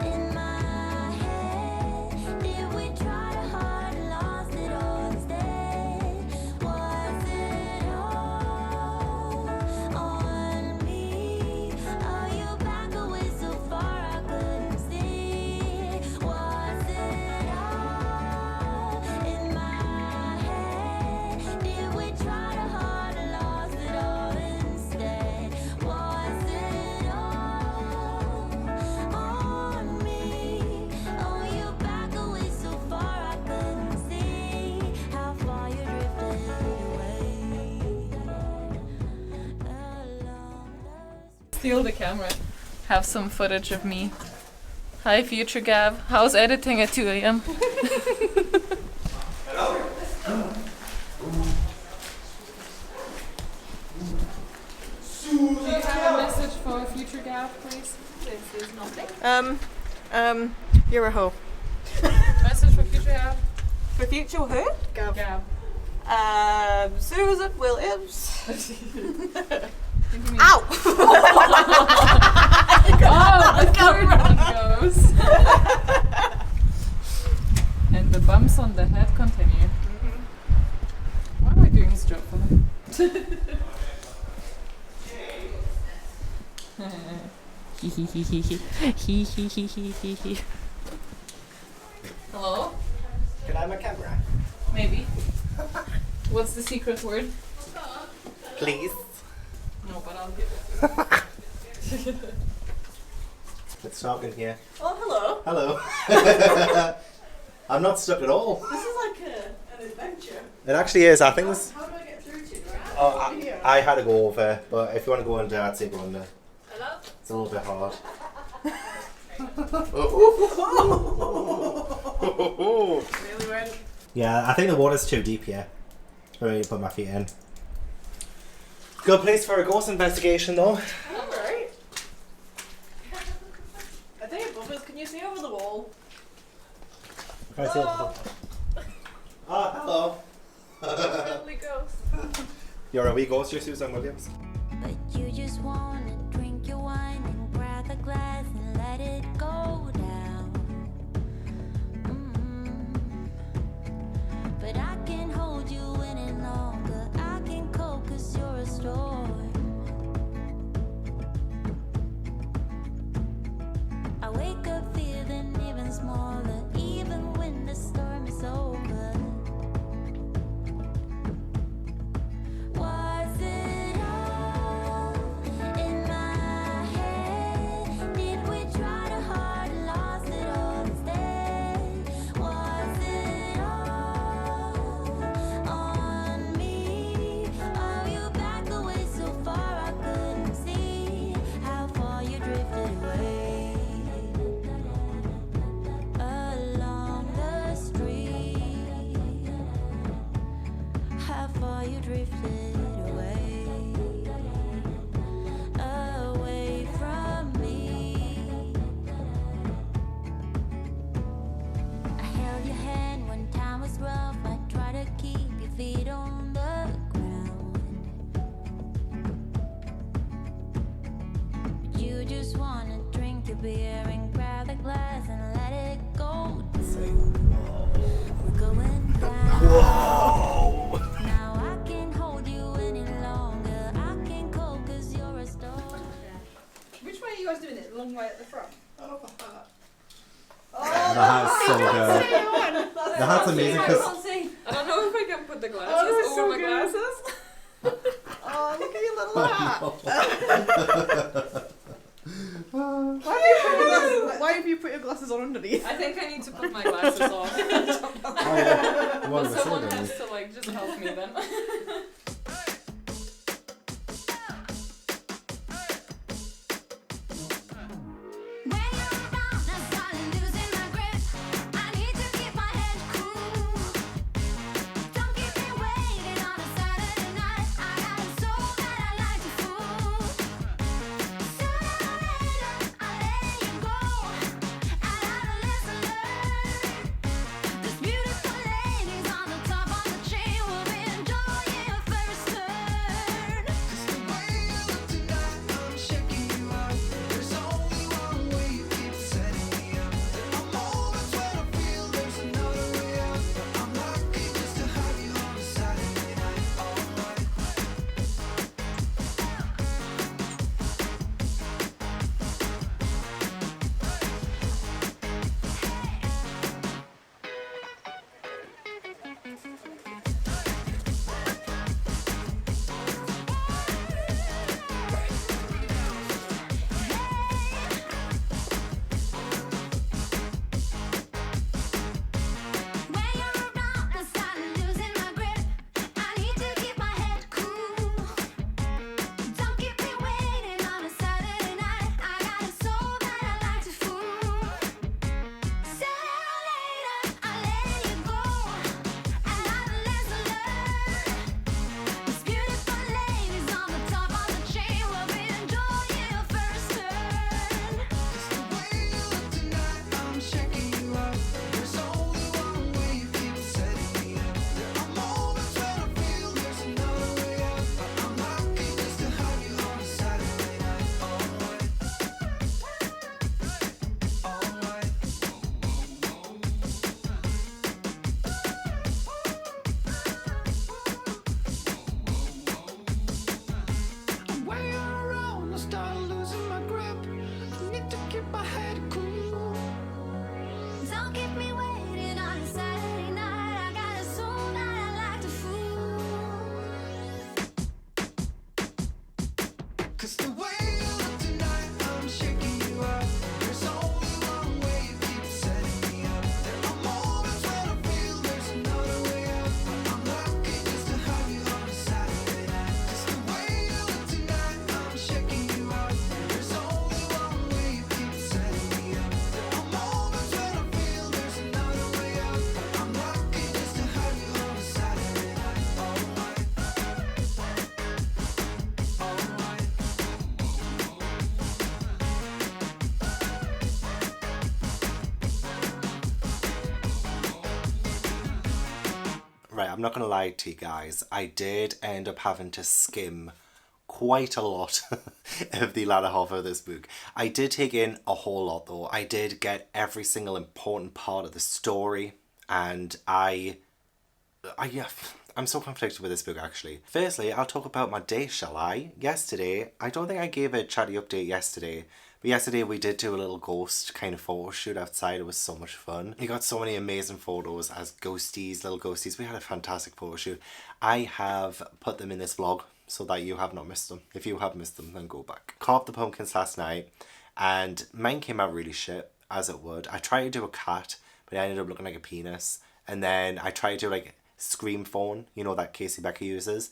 in my head? Did we try to hard and lost it all instead? Was it all on me? Oh, you back away so far I couldn't see. Was it all in my head? Did we try to hard and lost it all instead? Was it all on me? Oh, you back away so far I couldn't see how far you drifted away. Steal the camera. Have some footage of me. Hi, future Gav. How's editing at 2 a.m.? Do you have a message for future Gav, please? You're a hoe. Message for future Gav? For future who? Gav. Susan Williams. Give me- Ow! Oh, the third one goes. And the bumps on the head continue. Why am I doing this job for them? Hello? Can I have my camera? Maybe. What's the secret word? Please. No, but I'll give it. It's dark in here. Oh, hello. Hello. I'm not stuck at all. This is like an adventure. It actually is. I think this. How do I get through to you? Oh, I had to go over, but if you want to go under, I'd say go under. Hello? It's a little bit hard. Really weird. Yeah, I think the water's too deep here for me to put my feet in. Good place for a ghost investigation, though. Alright. you see over the wall? Can I see over the... Oh, hello. Friendly ghost. You're a wee ghost, you're Susan Williams. But you just wanna drink your wine and grab the glass and let it go down. But I can't hold you any longer. I can cope 'cause you're a storm. I wake up feeling even smaller, even when the storm is over. Was it all in my head? Did we try too hard and lost it all instead? Was it all on me? Oh, you backed away so far I couldn't see how far you drifted away. Along the street, how far you drifted away, away from me. I held your hand when time was rough. I tried to keep your feet on the ground. But you just wanna drink your beer and grab the glass and let it go down. We're going down. Whoa! Now I can't hold you any longer. I can't cope 'cause you're a storm. Which way are you guys doing it? The long way at the front? The hat's so good. The hat's amazing I because can't see. I don't know if I can put the glasses Oh, that's over so my good. glasses. Oh, look at your little hat. Why have you put your glasses on underneath? I think I need to put my glasses off. well, But someone has to like just help me then. When you're around, I start losing my grip. I need to keep my head cool. Don't keep me waiting on a Saturday night. I got a soul that I like to fool. Sooner or later, I'll let you go. And I'll listen, learn. There's beautiful ladies on the top of the chain will be enjoying your first turn. Just the way you look tonight, I'm checking you out. There's only one way you keep setting me up. There are moments when I feel there's another way out, but I'm lucky just to have you on a Saturday night. Alright. When you're around, I start losing my grip. I need to keep my head cool. Don't keep me waiting on a Saturday night. I got a soul that I like to fool. Sooner or later, I'll let you go. And I'll listen, learn. These beautiful ladies on the top of the chain will be enjoying your first turn. Just the way you look tonight, I'm checking you out. There's only one way you keep setting me up. There are moments when I feel there's another way out, but I'm lucky just to have you on a Saturday night. Alright. When you're around, I start losing my grip. I need to keep my head cool. Don't keep me waiting on a Saturday night. I got a soul that I like to fool. 'Cause the way you look tonight, I'm checking you out. There's only one way you keep setting me up. There are moments when I feel there's another way out, but I'm lucky just to have you on a Saturday night. 'Cause the way you look tonight, I'm checking you out. There's only one way you keep setting me up. There are moments when I feel there's another way out, but I'm lucky just to have you on a Saturday night. Alright. Alright. right, I'm not going to lie to you guys. I did end up having to skim quite a lot of the latter half of this book. I did take in a whole lot though. I did get every single important part of the story, and I'm so conflicted with this book actually. Firstly, I'll talk about my day, shall I? Yesterday, I don't think I gave a chatty update yesterday, but yesterday we did do a little ghost kind of photo shoot outside. It was so much fun. We got so many amazing photos as ghosties, little ghosties. We had a fantastic photo shoot. I have put them in this vlog so that you have not missed them. If you have missed them, then go back. Carved the pumpkins last night, and mine came out really shit, as it would. I tried to do a cat, but it ended up looking like a penis. And then I tried to do like scream phone, you know, that Casey Becker uses.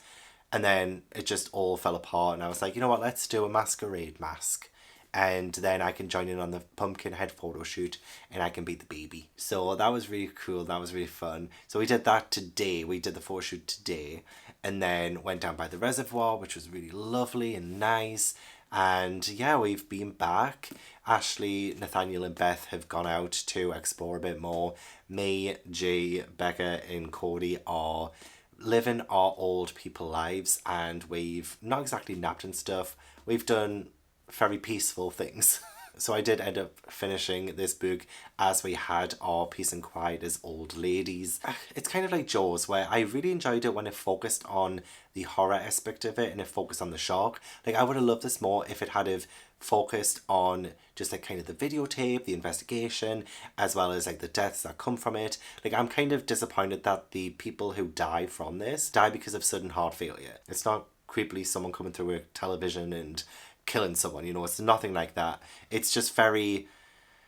And then it just all fell apart, and I was like, you know what, let's do a masquerade mask. And then I can join in on the pumpkin head photo shoot, and I can be the baby. So that was really cool. That was really fun. So we did that today. We did the photo shoot today, and then went down by the reservoir, which was really lovely and nice. And yeah, we've been back. Ashley, Nathaniel and Beth have gone out to explore a bit more. Me, Jay, Becca and Cody are living our old people lives, and we've not exactly napped and stuff. We've done very peaceful things. So I did end up finishing this book as we had our peace and quiet as old ladies. It's kind of like Jaws, where I really enjoyed it when it focused on the horror aspect of it and it focused on the shark. Like, I would have loved this more if it had have focused on just like kind of the videotape, the investigation, as well as like the deaths that come from it. Like, I'm kind of disappointed that the people who die from this die because of sudden heart failure. It's not creepily someone coming through a television and killing someone, you know. It's nothing like that. It's just very,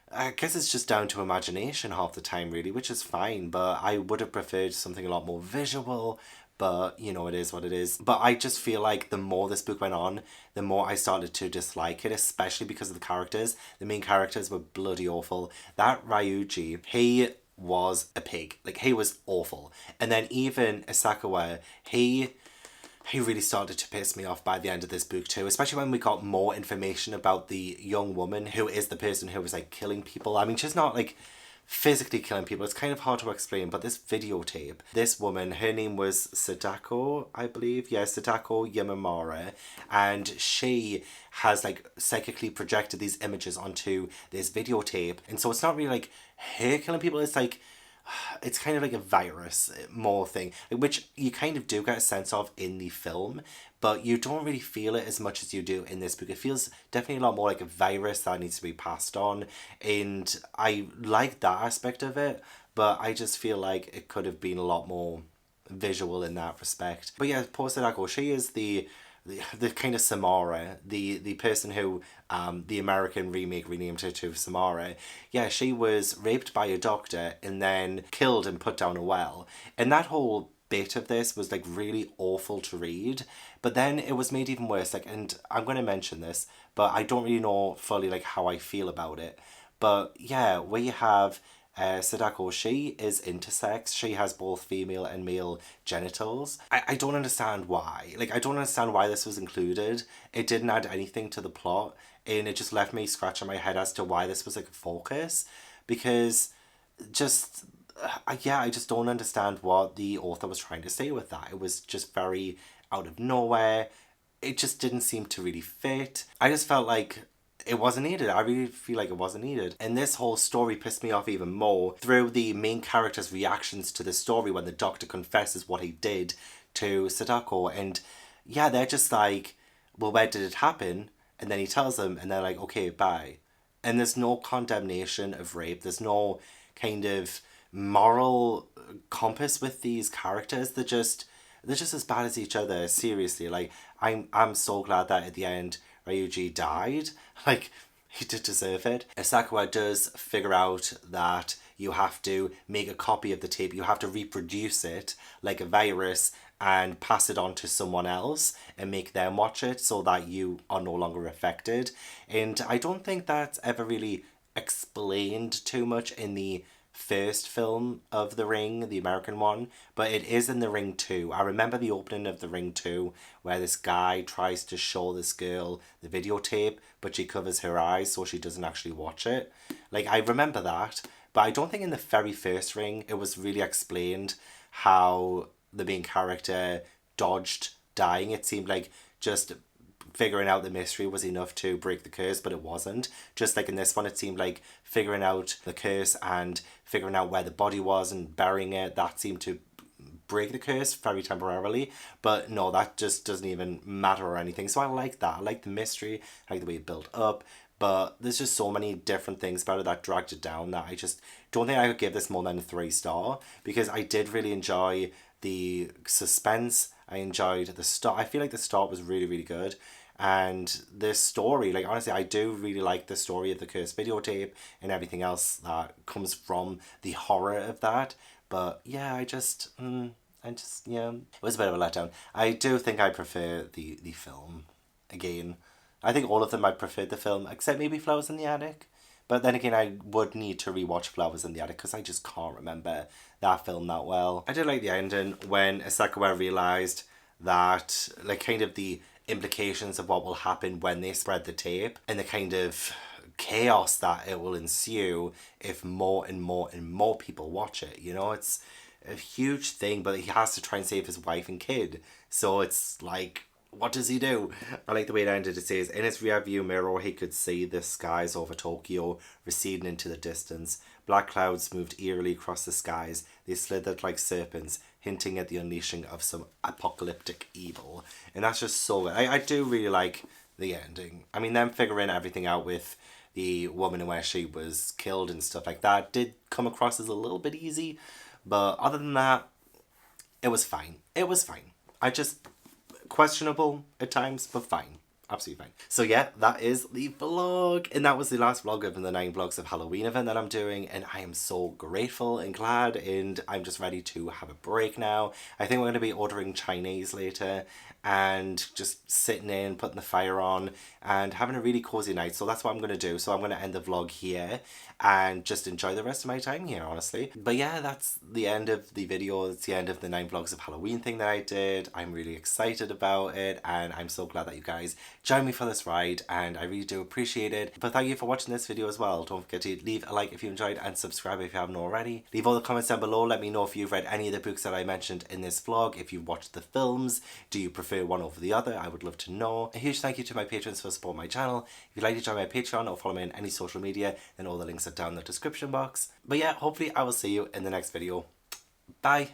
I guess it's just down to imagination half the time really, which is fine, but I would have preferred something a lot more visual. But you know, it is what it is. But I just feel like the more this book went on, the more I started to dislike it, especially because of the characters. The main characters were bloody awful. That Ryuji, he was a pig. Like, he was awful. And then even Isakawa, he really started to piss me off by the end of this book too, especially when we got more information about the young woman who is the person who was like killing people. I mean, she's not like physically killing people. It's kind of hard to explain, but this videotape, this woman, her name was Sadako, I believe. Yeah, Sadako Yamamura. And she has like psychically projected these images onto this videotape. And so it's not really like her killing people. It's like, it's kind of like a virus more thing, which you kind of do get a sense of in the film, but you don't really feel it as much as you do in this book. It feels definitely a lot more like a virus that needs to be passed on, and I like that aspect of it, but I just feel like it could have been a lot more visual in that respect. But yeah, poor Sadako, she is the kind of Samara, the person who the American remake renamed her to Samara. Yeah, she was raped by a doctor and then killed and put down a well. And that whole bit of this was like really awful to read. But then it was made even worse. Like, and I'm going to mention this, but I don't really know fully like how I feel about it. But yeah, we have Sadako, she is intersex. She has both female and male genitals. I don't understand why. Like, I don't understand why this was included. It didn't add anything to the plot, and it just left me scratching my head as to why this was like a focus. Because just, yeah, I just don't understand what the author was trying to say with that. It was just very out of nowhere. It just didn't seem to really fit. I just felt like it wasn't needed. I really feel like it wasn't needed. And this whole story pissed me off even more through the main character's reactions to the story when the doctor confesses what he did to Sadako. And yeah, they're just like, well, where did it happen? And then he tells them, and they're like, okay, bye. And there's no condemnation of rape. There's no kind of moral compass with these characters. They're just as bad as each other, seriously. Like, I'm so glad that at the end Ryuji died. Like, he did deserve it. Isakawa does figure out that you have to make a copy of the tape, you have to reproduce it like a virus and pass it on to someone else and make them watch it so that you are no longer affected. And I don't think that's ever really explained too much in the first film of The Ring, the American one, but it is in The Ring 2. I remember the opening of The Ring 2 where this guy tries to show this girl the videotape, but she covers her eyes so she doesn't actually watch it. Like, I remember that, but I don't think in the very first Ring it was really explained. how the main character dodged dying. It seemed like just figuring out the mystery was enough to break the curse, but it wasn't. Just like in this one, it seemed like figuring out the curse and figuring out where the body was and burying it, that seemed to break the curse very temporarily. But no, that just doesn't even matter or anything. So I like that. I like the mystery, I like the way it built up. But there's just so many different things about it that dragged it down that I just don't think I could give this more than a 3-star, because I did really enjoy the suspense. I enjoyed the start. I feel like the start was really, really good. And this story, like, honestly, I do really like the story of the cursed videotape and everything else that comes from the horror of that. But yeah, yeah, it was a bit of a letdown. I do think I prefer the film. Again, I think all of them I preferred the film, except maybe Flowers in the Attic. But then again, I would need to rewatch Flowers in the Attic because I just can't remember that film that well. I did like the ending when Asakawa realised that, like, kind of the implications of what will happen when they spread the tape and the kind of chaos that it will ensue if more and more and more people watch it. You know, it's a huge thing, but he has to try and save his wife and kid. So it's like, what does he do? I like the way it ended. It says, in his rear view mirror, he could see the skies over Tokyo receding into the distance. Black clouds moved eerily across the skies. They slithered like serpents, hinting at the unleashing of some apocalyptic evil. And that's just so good. I do really like the ending. I mean, them figuring everything out with the woman and where she was killed and stuff like that did come across as a little bit easy. But other than that, it was fine. It was fine. I just... questionable at times, but fine. Absolutely fine. So yeah, that is the vlog. And that was the last vlog of the 9 vlogs of Halloween event that I'm doing. And I am so grateful and glad. And I'm just ready to have a break now. I think we're going to be ordering Chinese later. And just sitting in, putting the fire on. And having a really cozy night. So that's what I'm going to do. So I'm going to end the vlog here. And just enjoy the rest of my time here, honestly. But yeah, that's the end of the video. It's the end of the 9 vlogs of Halloween thing that I did. I'm really excited about it. And I'm so glad that you guys joined me for this ride. And I really do appreciate it. But thank you for watching this video as well. Don't forget to leave a like if you enjoyed and subscribe if you haven't already. Leave all the comments down below. Let me know if you've read any of the books that I mentioned in this vlog. If you've watched the films. Do you prefer one over the other? I would love to know. A huge thank you to my patrons for supporting my channel. If you'd like to join my Patreon or follow me on any social media, then all the links are down in the description box. But yeah, hopefully I will see you in the next video. Bye.